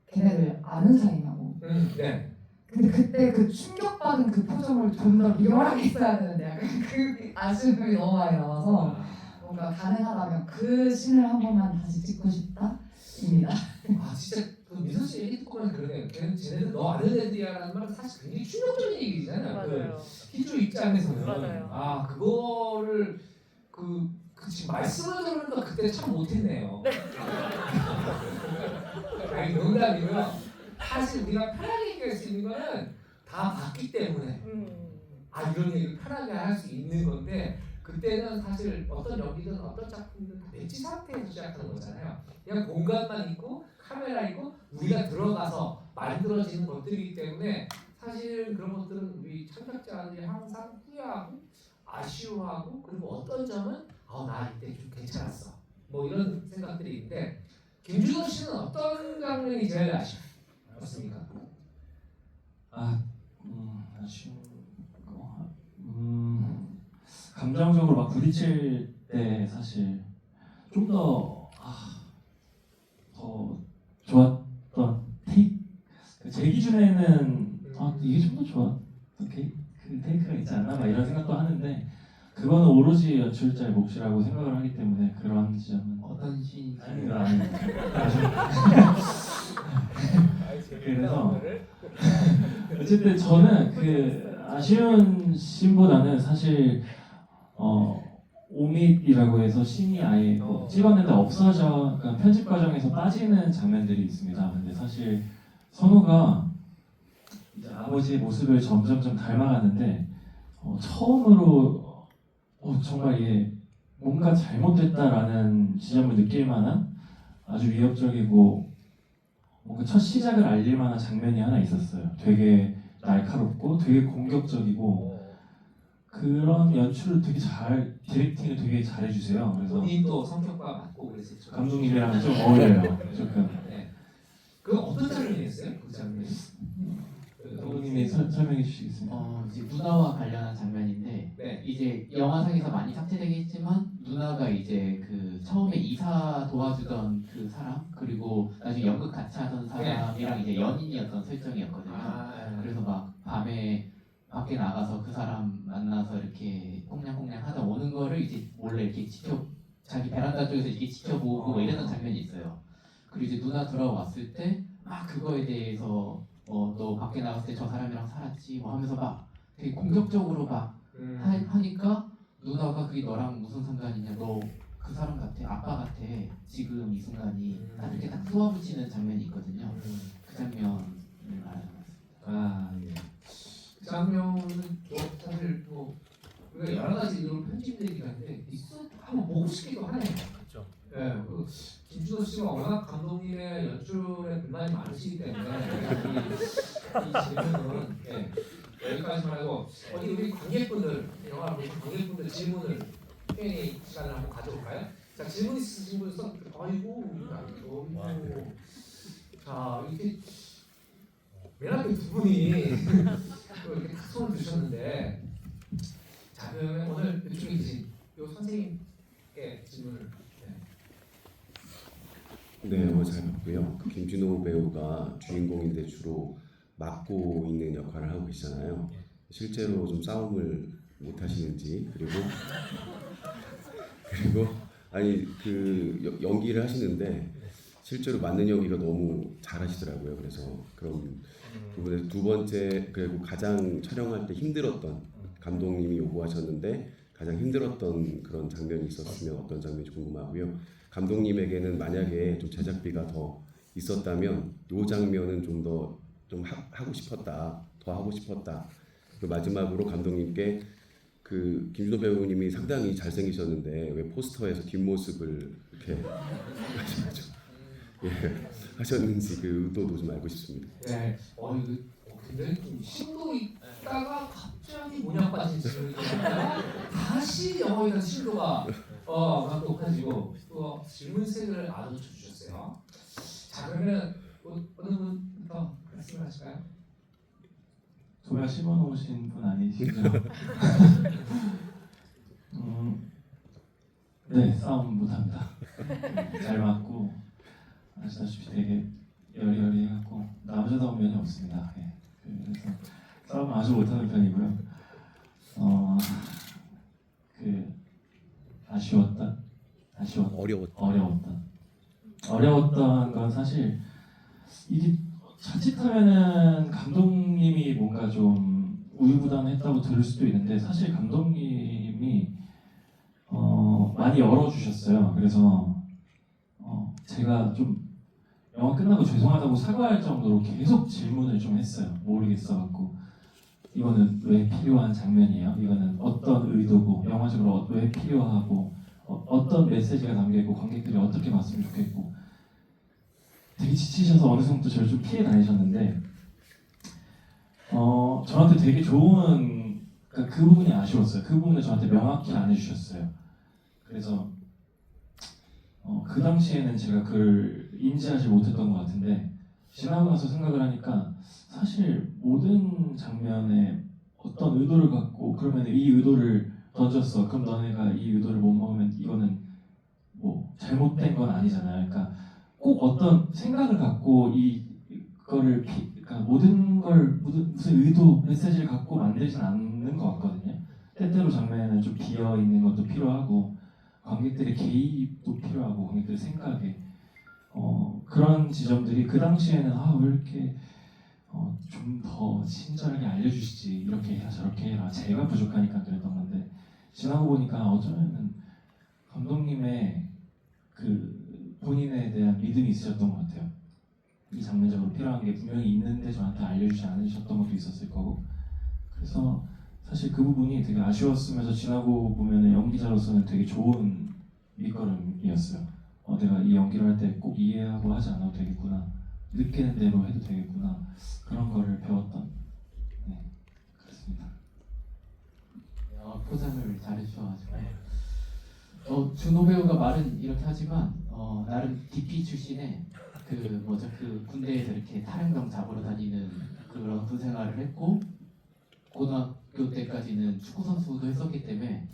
걔네들 아는 사이냐고. 네. 근데 그때 그 충격받은 그 표정을 좀 더 리얼하게 했어야 되는데 약간 그 아쉬움이 너무 많이 남아서 뭔가 가능하다면 그 씬을 한 번만 다시 찍고 싶다입니다. 진짜 그 민서 씨 얘기 듣고 보면 그러네요. 쟤네들 너 아는 애들이야라는 말은 사실 굉장히 충격적인 얘기잖아요. 맞아요. 희주 입장에서는 맞아요. 그거를 지금 말씀을 들으니까 그때 참 못했네요. 아니 농담이고요. 사실 우리가 편하게 얘기할 수 있는 거는 다 봤기 때문에 이런 얘기를 편하게 할 수 있는 건데 그때는 사실 어떤 연기든 어떤 작품이든 다 매치 상태에서 시작하는 거잖아요. 그냥 공간만 있고 카메라 있고 우리가 들어가서 만들어지는 것들이기 때문에 사실 그런 것들은 우리 창작자들이 항상 후회하고 아쉬워하고 그리고 어떤 점은 나 이때 좀 괜찮았어 뭐 이런 생각들이 있는데 김준호 씨는 어떤 장면이 제일 아쉽습니까? 아쉬운 거, 감정적으로 막 부딪힐 때 사실 좀 더 좋았던 제 기준에는 이게 좀 더 좋았던 그 테이크가 있지 않나 막 이런 생각도 하는데 그거는 오로지 연출자의 몫이라고 생각을 하기 때문에 그런 지점은 어떤 씬인지 아닙니다. 그래서 어쨌든 저는 그 아쉬운 씬보다는 사실 오밋이라고 해서 씬이 아예 뭐 찍었는데 없어져 그러니까 편집 과정에서 빠지는 장면들이 있습니다. 근데 사실 선우가 이제 아버지의 모습을 점점점 닮아가는데 처음으로 정말 얘 뭔가 잘못됐다라는 지점을 느낄 만한 아주 위협적이고 뭔가 첫 시작을 알릴 만한 장면이 하나 있었어요. 되게 날카롭고 되게 공격적이고 그런 연출을 되게 디렉팅을 되게 잘해주세요. 그래서 본인도 성격과 맞고 그랬었죠. 감독님이랑 좀 어울려요. 조금. 네. 그 어떤 장면이었어요? 그 장면이? 감독님이 설명해 주시겠습니다. 이제 누나와 관련한 장면인데 네. 이제 영화상에서 많이 삭제되긴 했지만 누나가 이제 그 처음에 이사 도와주던 그 사람 그리고 나중에 연극 같이 하던 사람이랑 이제 연인이었던 설정이었거든요. 그래서 막 밤에 밖에 나가서 그 사람 만나서 이렇게 꽁냥꽁냥 하다 오는 거를 이제 몰래 이렇게 자기 베란다 쪽에서 이렇게 지켜보고 뭐 이랬던 장면이 있어요. 그리고 이제 누나 들어왔을 때 막 그거에 대해서 너 밖에 나갔을 때 저 사람이랑 살았지 뭐 하면서 막 되게 공격적으로 막 하니까 누나가 그게 너랑 무슨 상관이냐, 너 그 사람 같아, 아빠 같아, 지금 이 순간이 딱 이렇게 딱 쏘아붙이는 장면이 있거든요. 그 장면을 말하는 아, 예. 그 장면은 사실 뭐 우리가 여러 가지 이런 편집되긴 한데 한번 보고 싶기도 하네요. 그렇죠. 예, 그 김준호 씨가 워낙 감독님의 연출에 불만이 많으시기 때문에 이 질문은 여기까지만 하고 어디 우리 관객분들 영화 보신 관객분들 질문을 Q&A 시간을 한번 가져볼까요? 자, 질문 있으신 분 써. 아이고, 자 이렇게 맨 앞에 두 분이 또 이렇게 탁 손을 드셨는데, 자 그러면 오늘 이쪽에 계신 요 선생님께 질문을. 네, 잘 봤고요. 김준호 배우가 주인공인데 주로 맡고 있는 역할을 하고 계시잖아요. 실제로 좀 싸움을 못 하시는지, 그리고 아니 그 연기를 하시는데 실제로 맞는 연기가 너무 잘하시더라고요. 그래서 그런 부분에서 두 번째, 그리고 가장 촬영할 때 힘들었던, 감독님이 요구하셨는데 가장 힘들었던 그런 장면이 있었으면 어떤 장면인지 궁금하고요. 감독님에게는 만약에 좀 제작비가 더 있었다면 이 장면은 좀 더 하고 싶었다, 더 하고 싶었다. 그리고 마지막으로 감독님께 그 김준호 배우님이 상당히 잘생기셨는데 왜 포스터에서 뒷모습을 이렇게 하셨는지 그 의도도 좀 알고 싶습니다. 네, 이거 굉장히 좀 심도 있다가 갑자기 문양 빠진 질문이니까 다시 영어에 대한 심도가 막 높아지고 또 질문색을 아주 주셨어요. 자 그러면 어느 분부터 말씀을 하실까요? 도야 씹어놓으신 분 아니시죠? 네, 싸움 못합니다. 잘 맞고 아시다시피 되게 여리여리해갖고 남자다운 면이 없습니다. 예. 그래서 싸움 아주 못하는 편이고요. 그 어려웠던 건 사실 이게 자칫하면은 감독님이 뭔가 좀 우유부단했다고 들을 수도 있는데 사실 감독님이 많이 열어주셨어요. 그래서 제가 좀 영화 끝나고 죄송하다고 사과할 정도로 계속 질문을 좀 했어요. 모르겠어갖고 이거는 왜 필요한 장면이에요? 이거는 어떤 의도고 영화적으로 왜 필요하고 어떤 메시지가 담겨있고 관객들이 어떻게 봤으면 좋겠고 되게 지치셔서 어느 정도 저를 좀 피해 다니셨는데 저한테 되게 좋은 그 부분이 아쉬웠어요. 그 부분을 저한테 명확히 안 해주셨어요. 그래서 그 당시에는 제가 그걸 인지하지 못했던 것 같은데 지나고 나서 생각을 하니까 사실 모든 장면에 어떤 의도를 갖고 그러면 이 의도를 던졌어. 그럼 너네가 이 의도를 못 먹으면 이거는 뭐 잘못된 건 아니잖아요. 그러니까 꼭 어떤 생각을 갖고 이거를 그러니까 모든 걸 무슨 의도 메시지를 갖고 만들진 않는 것 같거든요. 때때로 장면에는 좀 비어 있는 것도 필요하고 관객들의 개입도 필요하고 관객들의 생각에 그런 지점들이 그 당시에는 왜 이렇게 좀 더 친절하게 알려주시지, 이렇게 해라 저렇게 해라, 제가 부족하니까 그랬던 건데 지나고 보니까 어쩌면은 감독님의 그 본인에 대한 믿음이 있으셨던 것 같아요. 이 장면적으로 필요한 게 분명히 있는데 저한테 알려주지 않으셨던 것도 있었을 거고, 그래서 사실 그 부분이 되게 아쉬웠으면서 지나고 보면은 연기자로서는 되게 좋은 밑거름이었어요. 내가 이 연기를 할 때 꼭 이해하고 하지 않아도 되겠구나, 느끼는 대로 해도 되겠구나, 그런 거를 배웠던 그렇습니다. 포장을 잘해주셔가지고 준호 배우가 말은 이렇게 하지만 나름 DP 출신의 그 군대에서 이렇게 탈영병 잡으러 다니는 그런 군 생활을 했고 고등학교 때까지는 축구 선수도 했었기 때문에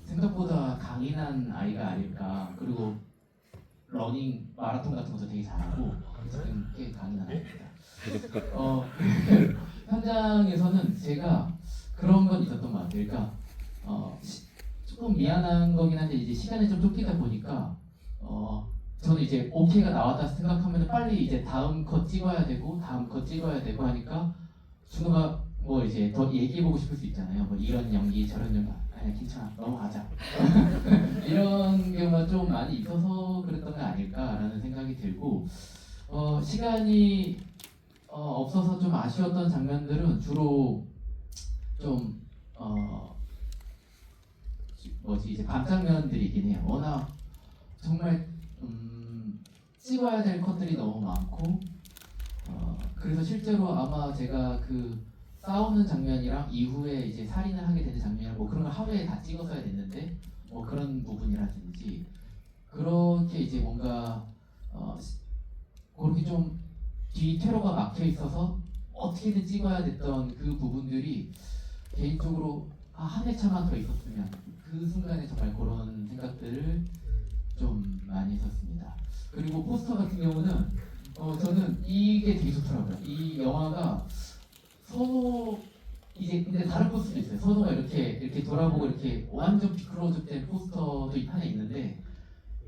생각보다 강인한 아이가 아닐까. 그리고 러닝 마라톤 같은 것도 되게 잘하고 지금 꽤 강인한 아이입니다. 현장에서는 제가 그런 건 있었던 것 같아요. 그러니까 조금 미안한 거긴 한데 이제 시간이 좀 쫓기다 보니까 저는 이제 오케이가 나왔다 생각하면 빨리 이제 다음 컷 찍어야 되고 다음 컷 찍어야 되고 하니까 준호가 뭐 이제 더 얘기해보고 싶을 수 있잖아요. 뭐 이런 연기 저런 연기 아니 괜찮아 넘어가자 이런 경우가 좀 많이 있어서 그랬던 게 아닐까라는 생각이 들고 시간이 없어서 좀 아쉬웠던 장면들은 주로 좀 뭐지 이제 밤 장면들이긴 해요. 워낙 정말 찍어야 될 컷들이 너무 많고 그래서 실제로 아마 제가 그 싸우는 장면이랑 이후에 이제 살인을 하게 되는 장면 뭐 그런 걸 하루에 다 찍었어야 됐는데 뭐 그런 부분이라든지 그렇게 이제 뭔가 그렇게 좀 뒤퇴로가 막혀 있어서 어떻게든 찍어야 됐던 그 부분들이 개인적으로 한 회차만 더 있었으면 그 순간에 정말 그런 생각들을 좀 많이 했었습니다. 그리고 포스터 같은 경우는 저는 이게 되게 좋더라고요. 이 영화가 선호 이제 근데 다른 포스터도 있어요. 선호가 이렇게 돌아보고 이렇게 완전 클로즈된 포스터도 하나 있는데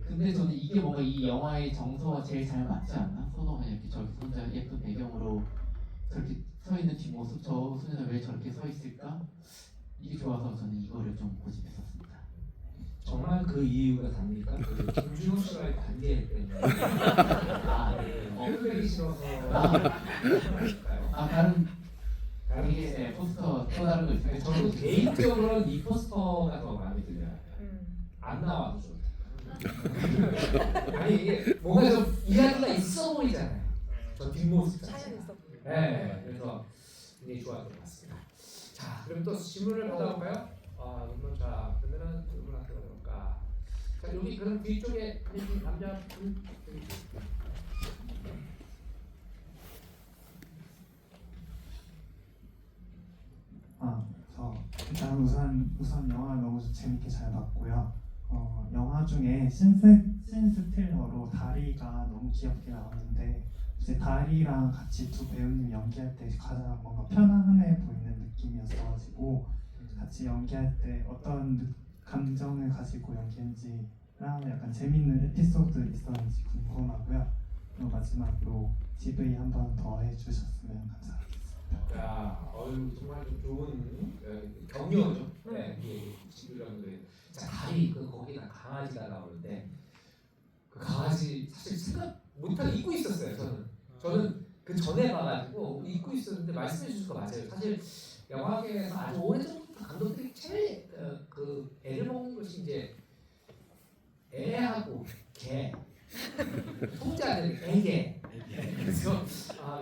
근데 저는 이게 뭔가 이 영화의 정서와 제일 잘 맞지 않나? 선호가 이렇게 저렇게 혼자 예쁜 배경으로 저렇게 서 있는 뒷모습 저 소녀가 왜 저렇게 서 있을까? 이게 좋아서 저는 이거를 좀 고집했었습니다. 정말 그 이유가 답니까? 그 김준호 씨와의 관계 때문에 끄기 싫어서 다른 게 포스터 또 다른 거 있어요? 저는 개인적으로는 이 포스터가 더 마음에 들어요. 안 나와도 좋다. 아니 이게 뭔가 좀 이야기가 있어 보이잖아요. 저 뒷모습 사연 자체가. 있어. 네, 그래서 굉장히 좋았던 것 같습니다. 자, 그럼 또 질문을 받아볼까요? 자, 그러면은 누구한테 받아볼까? 자, 여기 그럼 뒤쪽에 있는 남자분 일단 우선 영화 너무 재밌게 잘 봤고요. 영화 중에 신스틸러로 다리가 너무 귀엽게 나오는데 이제 다리랑 같이 두 배우님 연기할 때 가장 뭔가 편안해 보이는 느낌이었어가지고 같이 연기할 때 어떤 감정을 가지고 연기했는지랑 약간 재밌는 에피소드 있었는지 궁금하고요. 그리고 마지막으로 GV 한 번 더 해주셨으면 감사하겠습니다. 자, 정말 좀 좋은 격려죠. 네, 지금 자, 다리 거기다 강아지가 나오는데 그 강아지 사실 생각 못하고 잊고 있었어요. 저는 그 전에 봐가지고 잊고 있었는데 말씀해 주신 거 맞아요. 사실 영화계에서 아주 오래전부터 감독들이 제일 그 애를 먹는 것이 이제 애하고 개, 통자는 애개. 그래서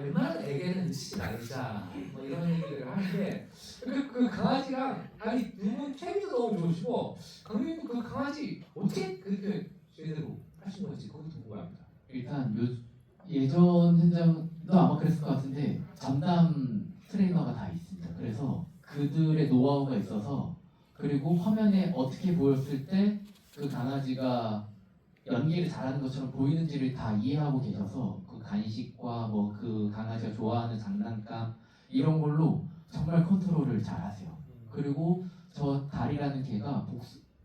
웬만한 애개는 넣지 말자 뭐 이런 얘기들을 하는데 그 강아지랑 아니 두 분 케미도 너무 좋으시고 강민도 그 강아지 어떻게 그렇게 제대로 하신 건지 그것도 궁금합니다. 일단 예전 현장도 아마 그랬을 것 같은데 전담 트레이너가 다 있습니다. 그래서 그들의 노하우가 있어서 그리고 화면에 어떻게 보였을 때 그 강아지가 연기를 잘하는 것처럼 보이는지를 다 이해하고 계셔서 그 간식과 뭐 그 강아지가 좋아하는 장난감 이런 걸로 정말 컨트롤을 잘하세요. 그리고 저 다리라는 개가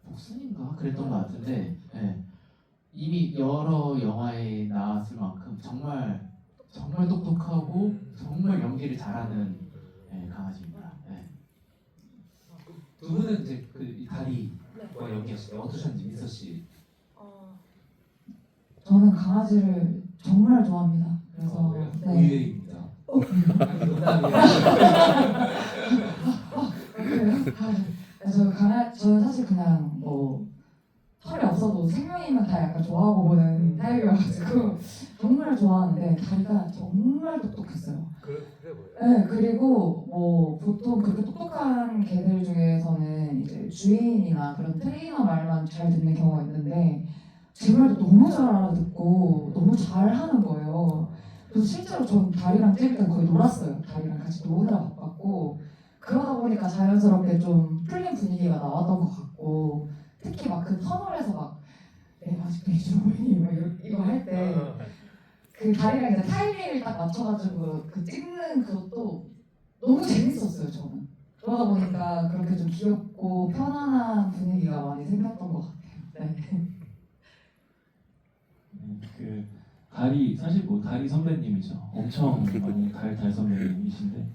복순인가 그랬던 것 같은데 이미 여러 영화에 나왔을 만큼 정말 똑똑하고 정말 연기를 잘하는 강아지입니다. 두 분은 이제 그 다리와 연기하실 때 어떠셨는지 민서 씨. 저는 강아지를 정말 좋아합니다. 그래서 의외입니다. 아니 농담이에요. 그래요? 저는 사실 그냥 뭐 털이 없어도 생명이면 다 약간 좋아하고 보는 타입이어가지고 정말 좋아하는데 다리가 정말 똑똑했어요. 그래 보여요. 네, 그리고 뭐 보통 그렇게 똑똑한 개들 중에서는 이제 주인이나 그런 트레이너 말만 잘 듣는 경우가 있는데 제 말도 너무 잘 알아듣고 너무 잘 하는 거예요. 그래서 실제로 전 다리랑 찍을 때 거의 놀았어요. 다리랑 같이 노느라 바빴고 그러다 보니까 자연스럽게 좀 풀린 분위기가 나왔던 것 같고 특히 막 그 터널에서 막 내가 아직도 이주로 보이니 막 이거 할 때 그 다리랑 이제 타이밍을 딱 맞춰가지고 그 찍는 그것도 너무 재밌었어요. 저는 그러다 보니까 그렇게 좀 귀엽고 편안한 분위기가 많이 생겼던 것 같아요. 네. 다리 사실 뭐 다리 선배님이죠. 엄청 많이 달 선배님이신데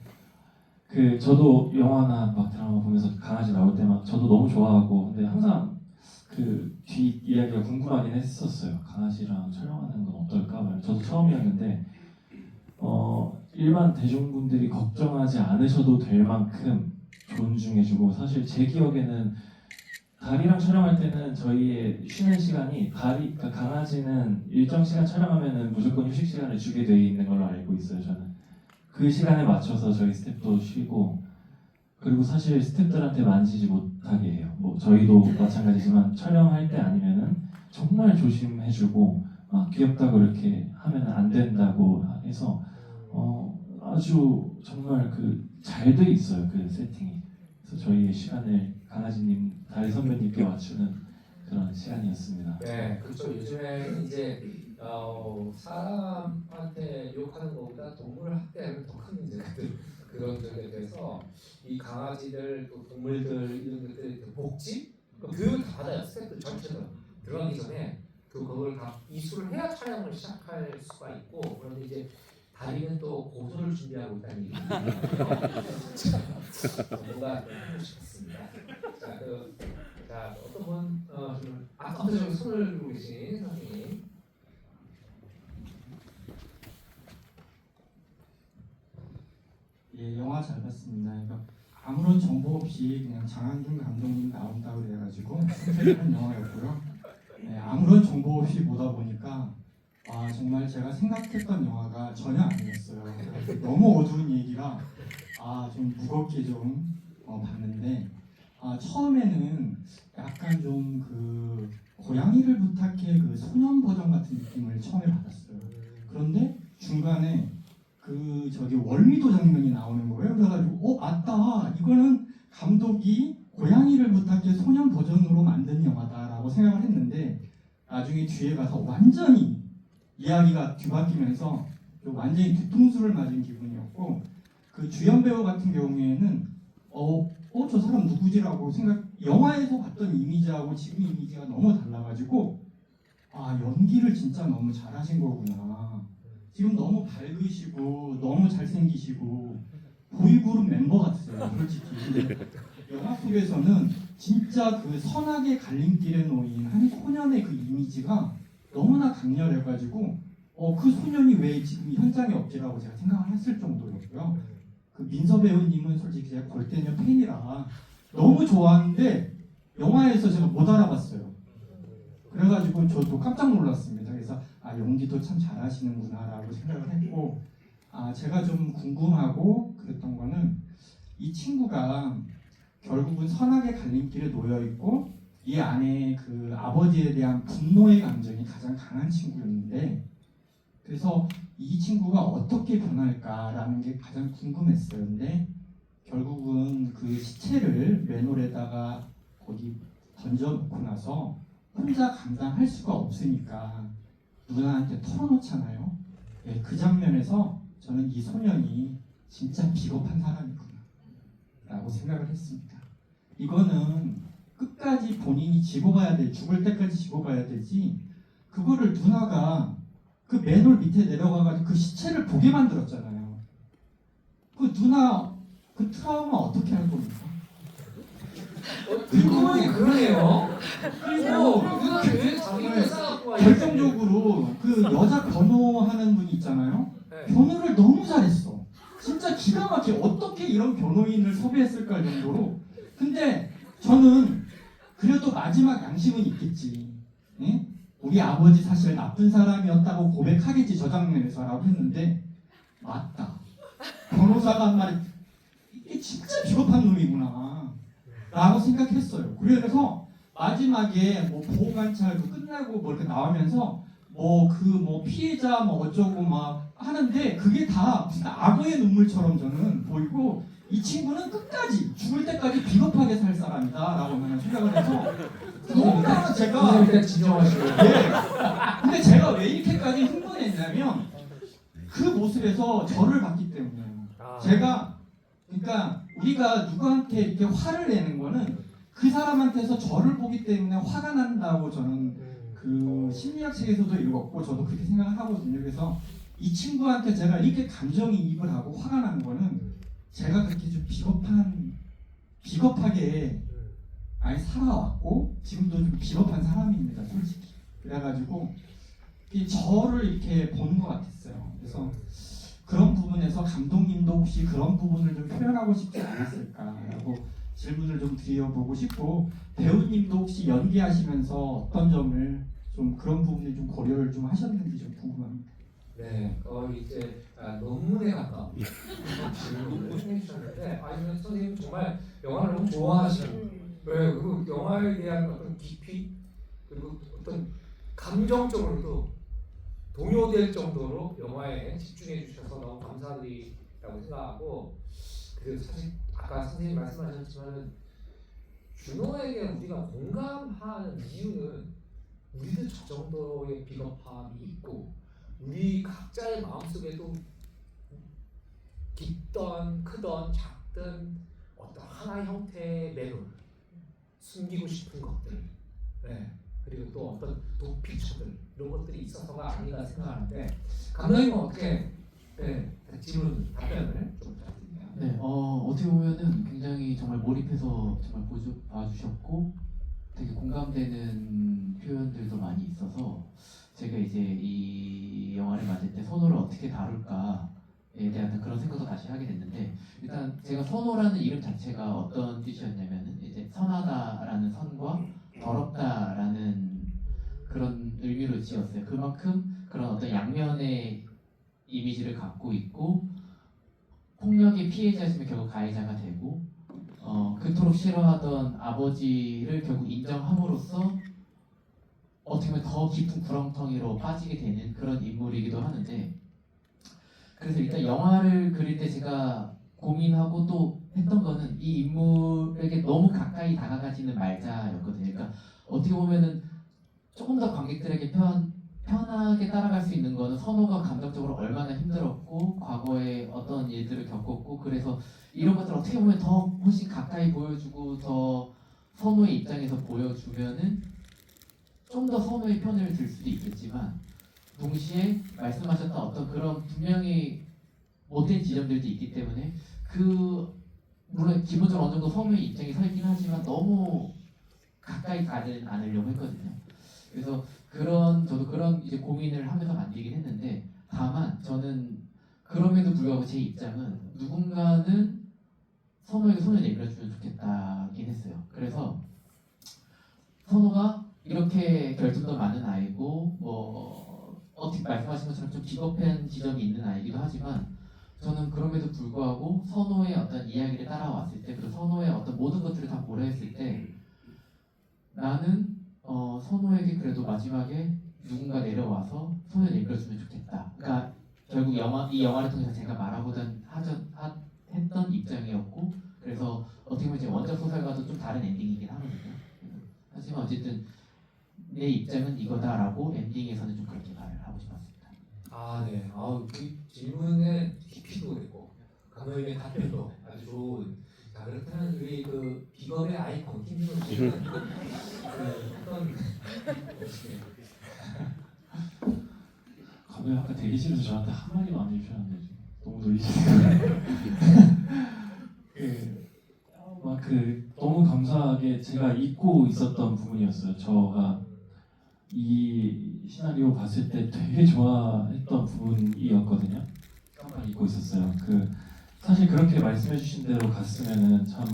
저도 영화나 막 드라마 보면서 강아지 나올 때 막 저도 너무 좋아하고 근데 항상 그 뒤 이야기가 궁금하긴 했었어요. 강아지랑 촬영하는 건 어떨까? 저도 처음이었는데 일반 대중분들이 걱정하지 않으셔도 될 만큼 존중해주고 사실 제 기억에는 다리랑 촬영할 때는 저희의 쉬는 시간이 그러니까 강아지는 일정 시간 촬영하면은 무조건 휴식 시간을 주게 돼 있는 걸로 알고 있어요. 저는 그 시간에 맞춰서 저희 스태프도 쉬고 그리고 사실 스태프들한테 만지지 못하게 해요. 뭐 저희도 마찬가지지만 촬영할 때 아니면은 정말 조심해주고 막 귀엽다고 이렇게 하면은 안 된다고 해서 아주 정말 잘 돼 있어요. 그 세팅이. 그래서 저희의 시간을 강아지님, 다리 선배님께 맞추는 그런 시간이었습니다. 네, 그렇죠. 요즘에는 이제 사람한테 욕하는 것보다 동물을 학대하는 더 큰 문제들 그런 점에 대해서 이 강아지들, 또 동물들 이런 것들 복지, 교육을 다 받아요. 스태프들 전체가 들어가기 전에 그걸 다 이수를 해야 촬영을 시작할 수가 있고 그런데 이제 다리는 또 고소를 준비하고 있다는 얘기입니다. 뭔가 해보고 싶습니다. 자, 어떤 분 아까부터 저기 손을 들고 계신 선생님. 예, 영화 잘 봤습니다. 그러니까 아무런 정보 없이 그냥 장항준 감독님 나온다고 그래가지고 선택한 영화였고요. 예, 아무런 정보 없이 보다 보니까 정말 제가 생각했던 영화가 전혀 아니었어요. 너무 어두운 얘기라 좀 무겁게 좀 봤는데 처음에는 약간 좀 고양이를 부탁해 소년 버전 같은 느낌을 처음에 받았어요. 그런데 중간에 월미도 장면이 나오는 거예요. 그래가지고 맞다. 이거는 감독이 고양이를 부탁해 소년 버전으로 만든 영화다라고 생각을 했는데 나중에 뒤에 가서 완전히 이야기가 뒤바뀌면서 완전히 뒤통수를 맞은 기분이었고 주연 배우 같은 경우에는 저 사람 누구지라고 영화에서 봤던 이미지하고 지금 이미지가 너무 달라가지고 연기를 진짜 너무 잘하신 거구나. 지금 너무 밝으시고 너무 잘생기시고 보이그룹 멤버 같으세요. 솔직히 영화 속에서는 진짜 선악의 갈림길에 놓인 한 소년의 이미지가 너무나 강렬해가지고 그 소년이 왜 지금 현장에 없지라고 제가 생각을 했을 정도였고요. 민서 배우님은 솔직히 제가 골대녀 팬이라 너무 좋아하는데 영화에서 제가 못 알아봤어요. 그래가지고 저도 깜짝 놀랐습니다. 그래서 연기도 참 잘하시는구나라고 생각을 했고 제가 좀 궁금하고 그랬던 거는 이 친구가 결국은 선악의 갈림길에 놓여 있고 이 안에 아버지에 대한 분노의 감정이 가장 강한 친구였는데 그래서 이 친구가 어떻게 변할까라는 게 가장 궁금했어요. 근데 결국은 시체를 맨홀에다가 거기 던져놓고 나서 혼자 감당할 수가 없으니까 누나한테 털어놓잖아요. 네, 그 장면에서 저는 이 소년이 진짜 비겁한 사람이구나 라고 생각을 했습니다. 이거는 끝까지 본인이 지고 가야 돼. 죽을 때까지 지고 가야 되지. 그거를 누나가 맨홀 밑에 내려가가지고 시체를 보게 만들었잖아요. 누나 트라우마 어떻게 할 겁니까? 그리고 그러네요. 그리고 누가 왜 자기를 쌓아갖고 와 결정적으로 여자 변호하는 분이 있잖아요. 네. 변호를 너무 잘했어. 진짜 기가 막혀. 어떻게 이런 변호인을 섭외했을까 정도로. 근데 저는 그래도 마지막 양심은 있겠지. 예? 우리 아버지 사실 나쁜 사람이었다고 고백하겠지 저 장면에서라고 했는데 맞다. 변호사가 한 말이 이게 진짜 비겁한 놈이구나 라고 생각했어요. 그래서 마지막에 보호관찰 끝나고 이렇게 나오면서 피해자 어쩌고 막 하는데 그게 다 무슨 악어의 눈물처럼 저는 보이고 이 친구는 끝까지 죽을 때까지 비겁하게 살 사람이다 라고 저는 생각을 해서 너무나 제가 일단 진정하시고 근데 제가 왜 이렇게까지 흥분했냐면 그 모습에서 저를 봤기 때문에요. 제가 그러니까 우리가 누구한테 이렇게 화를 내는 거는 그 사람한테서 저를 보기 때문에 화가 난다고 저는 그 심리학 책에서도 읽었고 저도 그렇게 생각을 하거든요. 그래서 이 친구한테 제가 이렇게 감정이입을 하고 화가 난 거는 제가 그렇게 좀 비겁하게 아예 살아왔고 지금도 좀 비겁한 사람입니다, 솔직히. 그래가지고 저를 이렇게 보는 것 같았어요. 그래서 그런 부분에서 감독님도 혹시 그런 부분을 좀 표현하고 싶지 않았을까라고 질문을 좀 드려보고 싶고, 배우님도 혹시 연기하시면서 어떤 점을 좀 그런 부분을 좀 고려를 좀 하셨는지 좀 궁금합니다. 네, 이제 논문에 가까운 질문을 해주셨는데, 아니면 선생님 정말 영화를 너무 좋아하시는, 네, 그리고 영화에 대한 어떤 깊이 그리고 어떤 감정적으로도 동요될 정도로 영화에 집중해 주셔서 너무 감사드리라고 생각하고, 그리고 사실 아까 선생님 말씀하셨지만 준호에게 우리가 공감하는 이유는 우리도 저 정도의 비겁함이 있고 우리 각자의 마음속에도 깊던 크던 작든 어떤 하나의 형태의 매물, 숨기고 싶은 것들, 네. 그리고 또 어떤 도피처들 이런 것들이 있어서가 아닌가 생각하는데, 감독님은 어떻게 질문 답변을 좀 부탁드립니다. 네, 어떻게 보면은 굉장히 정말 몰입해서 정말 봐주셨고 되게 공감되는 표현들도 많이 있어서 제가 이제 이 영화를 만들 때 선호를 어떻게 다룰까에 대한 그런 생각도 다시 하게 됐는데, 일단 제가 선호라는 이름 자체가 어떤 뜻이었냐면은 이제 선하다라는 선과 더럽다라는 그런 의미로 지었어요. 그만큼 그런 어떤 양면의 이미지를 갖고 있고 폭력의 피해자였으면 결국 가해자가 되고 그토록 싫어하던 아버지를 결국 인정함으로써 어떻게 보면 더 깊은 구렁텅이로 빠지게 되는 그런 인물이기도 하는데, 그래서 일단 영화를 그릴 때 제가 고민하고 또 했던 거는 이 인물에게 너무 가까이 다가가지는 말자였거든요. 그러니까 어떻게 보면은 조금 더 관객들에게 편하게 따라갈 수 있는 거는 선호가 감정적으로 얼마나 힘들었고 과거에 어떤 일들을 겪었고, 그래서 이런 것들을 어떻게 보면 더 훨씬 가까이 보여주고 더 선호의 입장에서 보여주면은 좀 더 선호의 편을 들 수도 있겠지만, 동시에 말씀하셨던 어떤 그런 분명히 못된 지점들도 있기 때문에 물론 기본적으로 어느 정도 선호의 입장에 서있긴 하지만 너무 가까이 가지는 않으려고 했거든요. 그래서 저도 그런 이제 고민을 하면서 만들긴 했는데, 다만 저는 그럼에도 불구하고 제 입장은 누군가는 선호에게 손을 내밀어주면 좋겠다긴 했어요. 그래서 선호가 이렇게 결점도 많은 아이고 어떻게 말씀하신 것처럼 좀 비겁한 지점이 있는 아이기도 하지만, 저는 그럼에도 불구하고 선호의 어떤 이야기를 따라왔을 때, 그리고 선호의 어떤 모든 것들을 다 고려했을 때 나는 선호에게 그래도 마지막에 누군가 내려와서 손을 내밀어주면 좋겠다. 그러니까 결국 이 영화를 통해서 제가 했던 입장이었고, 그래서 어떻게 보면 제 원작 소설과도 좀 다른 엔딩이긴 하거든요. 하지만 어쨌든 내 입장은 이거다라고 엔딩에서는 좀 그렇게 말을 하고 싶었습니다. 네. 그 질문의 깊이도 있고 감독님의 답변도 아주 좋은. 자, 그렇다면 우리 그 비겁의 아이콘 김진호 씨는 어떤 감독님 아까 대기실에서 저한테 한마디도 안 해주셨는데 지금 너무 놀리시네요. 너무 감사하게 제가 잊고 있었던 부분이었어요. 저가 이 시나리오 봤을 때 되게 좋아했던 부분이었거든요. 깜빡 잊고 있었어요. 사실 그렇게 말씀해주신 대로 갔으면은 참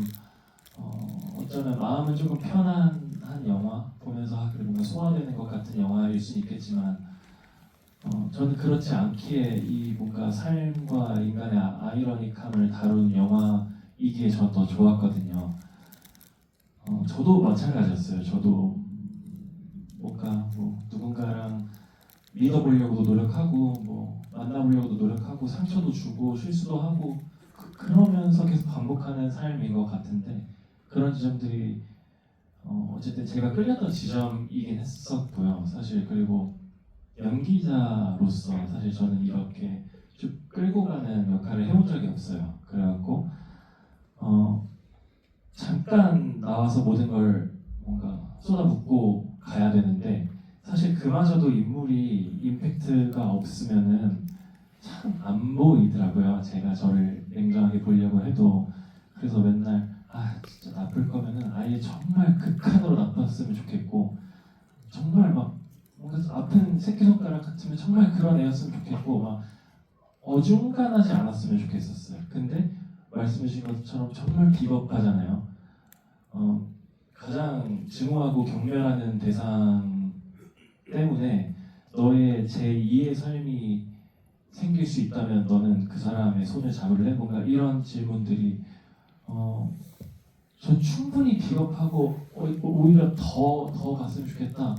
어쩌면 마음은 조금 편안한 영화 보면서 그래 뭔가 소화되는 것 같은 영화일 수 있겠지만, 저는 그렇지 않기에 이 뭔가 삶과 인간의 아이러니함을 다룬 영화이기에 저 더 좋았거든요. 저도 마찬가지였어요. 저도 뭔가 누군가랑 믿어보려고도 노력하고 만나보려고도 노력하고 상처도 주고 실수도 하고 그러면서 계속 반복하는 삶인 것 같은데, 그런 지점들이 어쨌든 제가 끌렸던 지점이긴 했었고요. 사실 그리고 연기자로서 사실 저는 이렇게 쭉 끌고 가는 역할을 해본 적이 없어요. 그래갖고 잠깐 나와서 모든 걸 뭔가 쏟아붓고 가야 되는데, 사실 그마저도 인물이 임팩트가 없으면은 참 안 보이더라고요. 제가 저를 냉정하게 보려고 해도. 그래서 맨날 진짜 나쁠 거면은 아예 정말 극한으로 나빴으면 좋겠고, 정말 막 뭔가 아픈 새끼손가락 같으면 정말 그런 애였으면 좋겠고, 막 어중간하지 않았으면 좋겠었어요. 근데 말씀해주신 것처럼 정말 비겁하잖아요. 가장 증오하고 경멸하는 대상 때문에 너의 제2의 삶이 생길 수 있다면 너는 그 사람의 손을 잡을래? 뭔가 이런 질문들이 전 충분히 비겁하고 오히려 더 갔으면 좋겠다.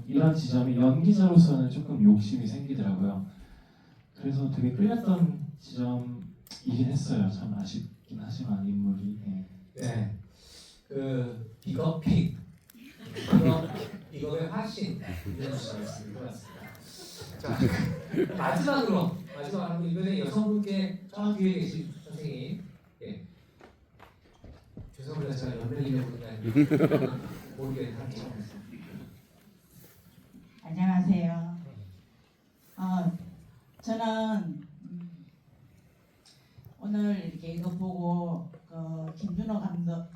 이런 지점이 연기자로서는 조금 욕심이 생기더라고요. 그래서 되게 끌렸던 지점이긴 했어요. 참 아쉽긴 하지만 인물이. 네. 그 비겁픽, 비겁의 화신 이런 말씀을 들었습니다. 자, 마지막으로 이번에 여성분께 저 뒤에 계신 선생님, 예. 죄송합니다. 제가 연예인을 보니까 모르게 하기 시작했습니다. 안녕하세요. 저는 오늘 이렇게 이거 보고 김준호 감독,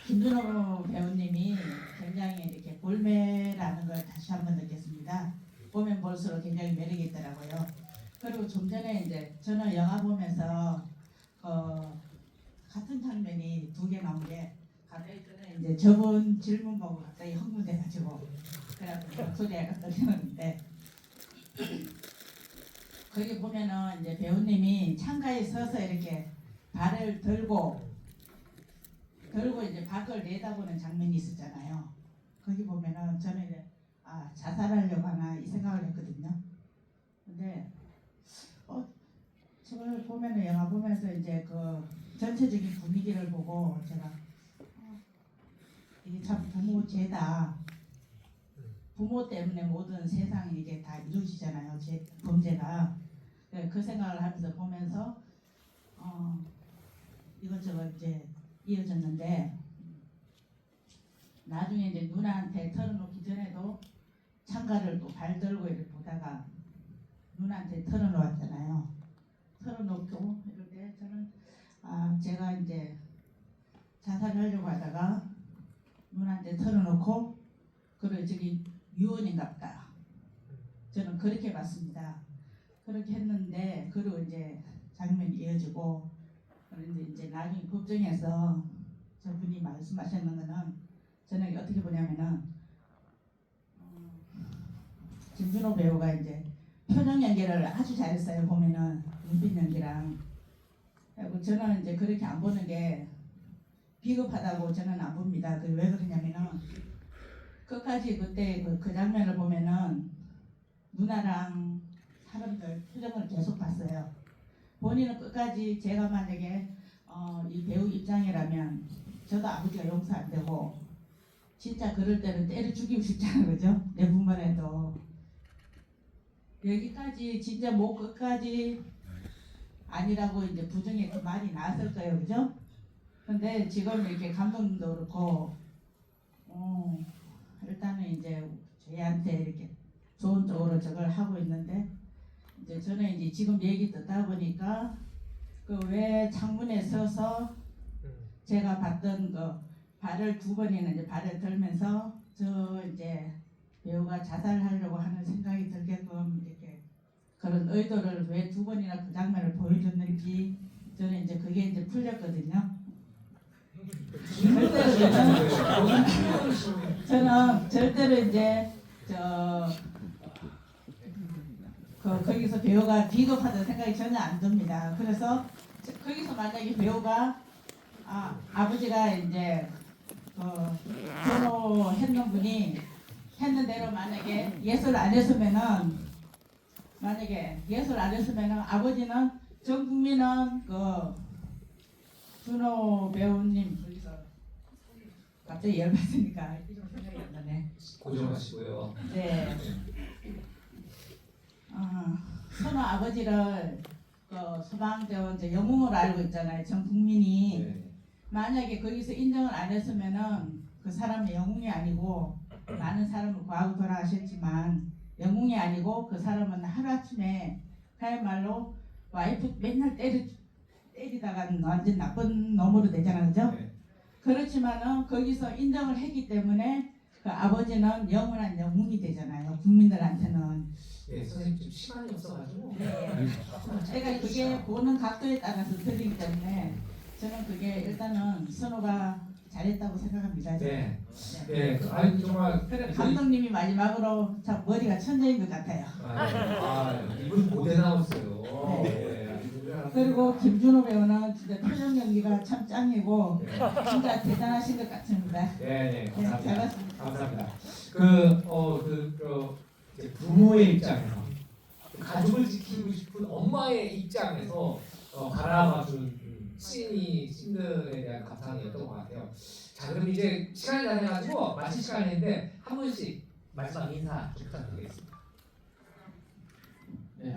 김준호 배우님이 굉장히 이렇게 볼매라는 걸 다시 한번 느꼈습니다. 보면 볼수록 굉장히 매력이 있더라고요. 그리고 좀 전에 이제 저는 영화 보면서 같은 장면이 두 개 나온 게 갑자기 저는 이제 저분 질문 보고 갑자기 흥분돼가지고 그래가지고 목소리가 약간 떨리는데 거기 보면은 이제 배우님이 창가에 서서 이렇게 발을 들고 이제 밖을 내다보는 장면이 있었잖아요. 거기 보면은 저는 이제 자살하려고 하나 이 생각을 했거든요. 근데 저걸 보면은 영화 보면서 이제 그 전체적인 분위기를 보고 제가 이게 참 부모 죄다. 부모 때문에 모든 세상이 이게 다 이루어지잖아요. 범죄가. 그 생각을 하면서 보면서 이것저것 이제 이어졌는데 나중에 이제 누나한테 털어놓기 전에도 창가를 또 발 들고 이렇게 보다가 누나한테 털어놓았잖아요. 털어놓고 이럴 때 저는 제가 이제 자살하려고 하다가 누나한테 털어놓고 그래 저기 유언인갑다. 저는 그렇게 봤습니다. 그렇게 했는데 그리고 이제 장면이 이어지고 그런데 이제 나중에 법정에서 저분이 말씀하셨는 거는 저는 어떻게 보냐면은 김준호 배우가 이제 표정 연기를 아주 잘했어요. 보면은 눈빛 연기랑. 그리고 저는 이제 그렇게 안 보는 게 비겁하다고 저는 안 봅니다. 그 왜 그러냐면은 끝까지 그때 그 장면을 보면은 누나랑 사람들 표정을 계속 봤어요. 본인은 끝까지 제가 만약에 이 배우 입장이라면 저도 아버지가 용서 안 되고 진짜 그럴 때는 때려 죽이고 싶잖아요. 그죠? 내 부모라도 여기까지 진짜 목 끝까지 아니라고 이제 부정에 그 말이 나왔을 거예요. 그죠? 근데 지금 이렇게 감독님도 그렇고 일단은 이제 저희한테 이렇게 좋은 쪽으로 저걸 하고 있는데 이제 저는 이제 지금 얘기 듣다 보니까 그 왜 창문에 서서 제가 봤던 그 발을 두 번이나 이제 발을 들면서 저 이제 배우가 자살하려고 하는 생각이 들게끔 이렇게 그런 의도를 왜 두 번이나 그 장면을 보여줬는지 저는 이제 그게 이제 풀렸거든요. 저는 절대로 이제 거기서 배우가 비겁하다는 생각이 전혀 안 듭니다. 그래서 거기서 만약에 배우가 아버지가 이제 변호했는 분이 했는 대로 만약에 예술 안 했으면은 아버지는 전 국민은 준호 배우님 거기서 갑자기 열받으니까 이름 생각이 안 나네. 고정하시고요. 네. 선호 아버지를 소방대원 영웅으로 알고 있잖아요. 전 국민이. 네. 만약에 거기서 인정을 안 했으면은 그 사람의 영웅이 아니고 많은 사람을 구하고 돌아가셨지만 영웅이 아니고 그 사람은 하루아침에 그야말로 와이프 맨날 때리다가 완전 나쁜 놈으로 되잖아, 그죠? 네. 그렇지만은 거기서 인정을 했기 때문에 그 아버지는 영원한 영웅이 되잖아요, 국민들한테는. 네, 선생님 좀 시간이 없어가지고. 제가 그게 보는 각도에 따라서 틀리기 때문에 저는 그게 일단은 선호가 잘했다고 생각합니다. 네. 네. 아니 정말. 그래 감독님이 마지막으로 참 머리가 천재인 것 같아요. 이분 고대 나왔어요. 네. 네. 그리고 김준호 배우는 진짜 표정 연기가 참 짱이고 진짜 대단하신 것 같습니다. 네, 네, 감사합니다. 잘했습니다. 감사합니다. 이제 부모의 입장에서 가족을 지키고 싶은 엄마의 입장에서 바라봐준 씬들에 대한 감상이었던 것 같아요. 자, 그럼 이제 시간이 다 돼가지고 마칠 시간인데 한 분씩 마지막 인사 좀 부탁드리겠습니다. 네,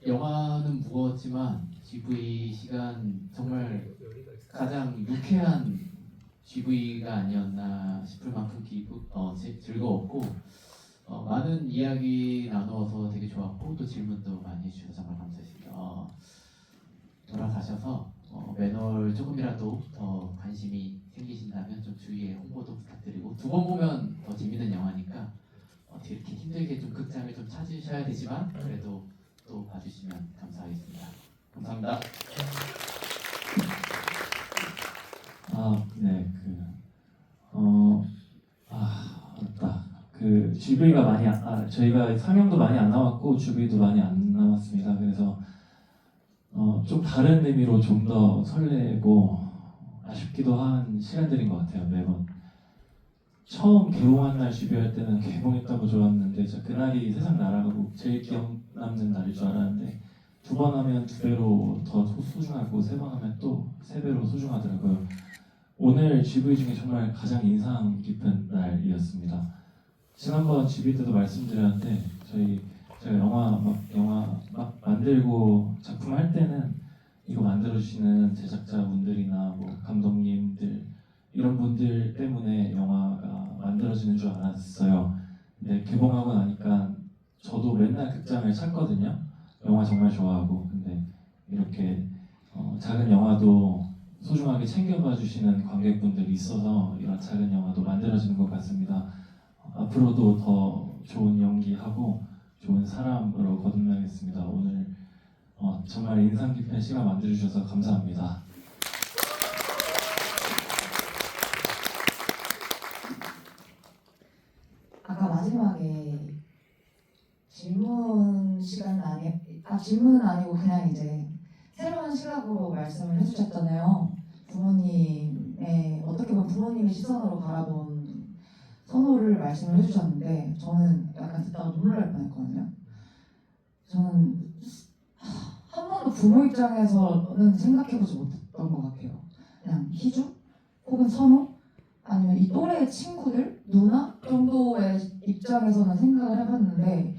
영화는 무거웠지만 GV 시간 정말 가장 유쾌한 GV가 아니었나 싶을 만큼 즐거웠고 많은 이야기 나누어서 되게 좋았고 또 질문도 많이 해주셔서 정말 감사했습니다. 돌아가셔서 매너를 조금이라도 더 관심이 생기신다면 좀 주위에 홍보도 부탁드리고 두 번 보면 더 재밌는 영화니까 이렇게 힘들게 좀 극장을 좀 찾으셔야 되지만 그래도 또 봐주시면 감사하겠습니다. 감사합니다. 네, 맞다. 그 GV가 많이 저희가 상영도 많이 안 나왔고 GV도 많이 안 나왔습니다. 그래서 좀 다른 의미로 좀 더 설레고 아쉽기도 한 시간들인 것 같아요. 매번 처음 개봉한 날 GV 할 때는 개봉했다고 좋았는데 그날이 세상 날아가고 제일 기억 남는 날일 줄 알았는데 두 번 하면 두 배로 더 소중하고 세 번 하면 또 세 배로 소중하더라고요. 오늘 GV 중에 정말 가장 인상 깊은 날이었습니다. 지난번 GV 때도 말씀드렸는데 제가 영화 막 만들고 작품 할 때는 이거 만들어주시는 제작자분들이나 뭐 감독님들 이런 분들 때문에 영화가 만들어지는 줄 알았어요. 근데 개봉하고 나니까 저도 맨날 극장을 찾거든요. 영화 정말 좋아하고 근데 이렇게 작은 영화도 소중하게 챙겨봐 주시는 관객분들이 있어서 이런 작은 영화도 만들어지는 것 같습니다. 앞으로도 더 좋은 연기하고 좋은 사람으로 거듭나겠습니다. 오늘 정말 인상 깊은 시간 만들어주셔서 감사합니다. 아까 마지막에 질문은 아니고 그냥 이제 새로운 시각으로 말씀을 해주셨잖아요. 부모님의 어떻게 보면 부모님의 시선으로 바라본 선호를 말씀을 해주셨는데 저는 약간 듣다가 눈물 날 뻔했거든요. 저는 한 번도 부모 입장에서는 생각해보지 못했던 것 같아요. 그냥 희주 혹은 선호 아니면 이 또래의 친구들 누나 정도의 입장에서는 생각을 해봤는데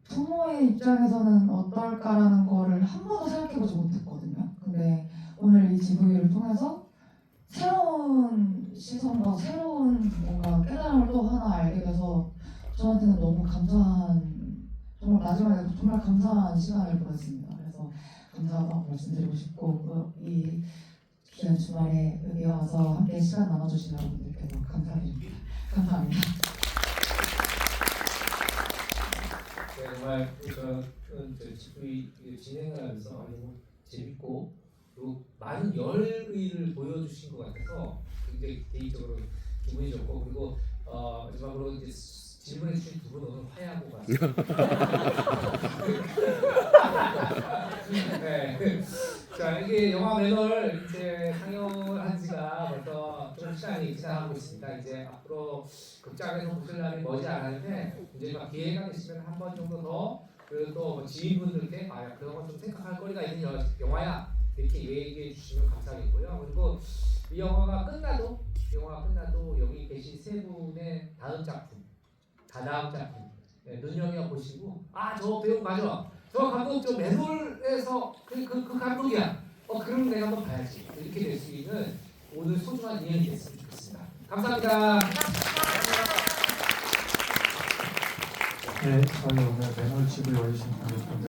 부모의 입장에서는 어떨까라는 거를 한 번도 생각해보지 못했거든요. 근데 오늘 이 GV를 통해서 새로운 시선과 새로운 뭔가 깨달음을 또 하나 알게 돼서 저한테는 너무 감사한 정말 마지막에 정말 감사한 시간을 보냈습니다. 그래서 감사하다고 말씀드리고 싶고 이 귀한 주말에 여기 와서 함께 시간 나눠주신 여러분들께도 감사드립니다. 감사합니다. 네, 정말 GV 진행을 하면서 너무 재밌고 그리고 많은 열의를 보여주신 것 같아서 굉장히 개인적으로 기분이 좋고 그리고 마지막으로 이제 질문해 주신 두 분 오늘 화해하고 갔습니다. 네. 자, 이게 영화 매너를 이제 상영을 한 지가 벌써 좀 시간이 지나가고 있습니다. 이제 앞으로 극장에서 보실 날이 머지 않았는데 이제 막 기회가 되시면 한 번 정도 더 그리고 또 지인분들께 그런 거 좀 생각할 거리가 있는 영화야 이렇게 얘기해 주시면 감사하겠고요. 그리고 이 영화가 끝나도 여기 계신 세 분의 다음 작품 눈여겨 보시고 저 배우 맞아. 저 감독 저 매몰에서 그 감독이야. 그럼 내가 한번 봐야지. 이렇게 될 수 있는 오늘 소중한 인연이 됐으면 좋겠습니다. 감사합니다. 네, 저희 오늘 매너를 지구에 와주신 관객분들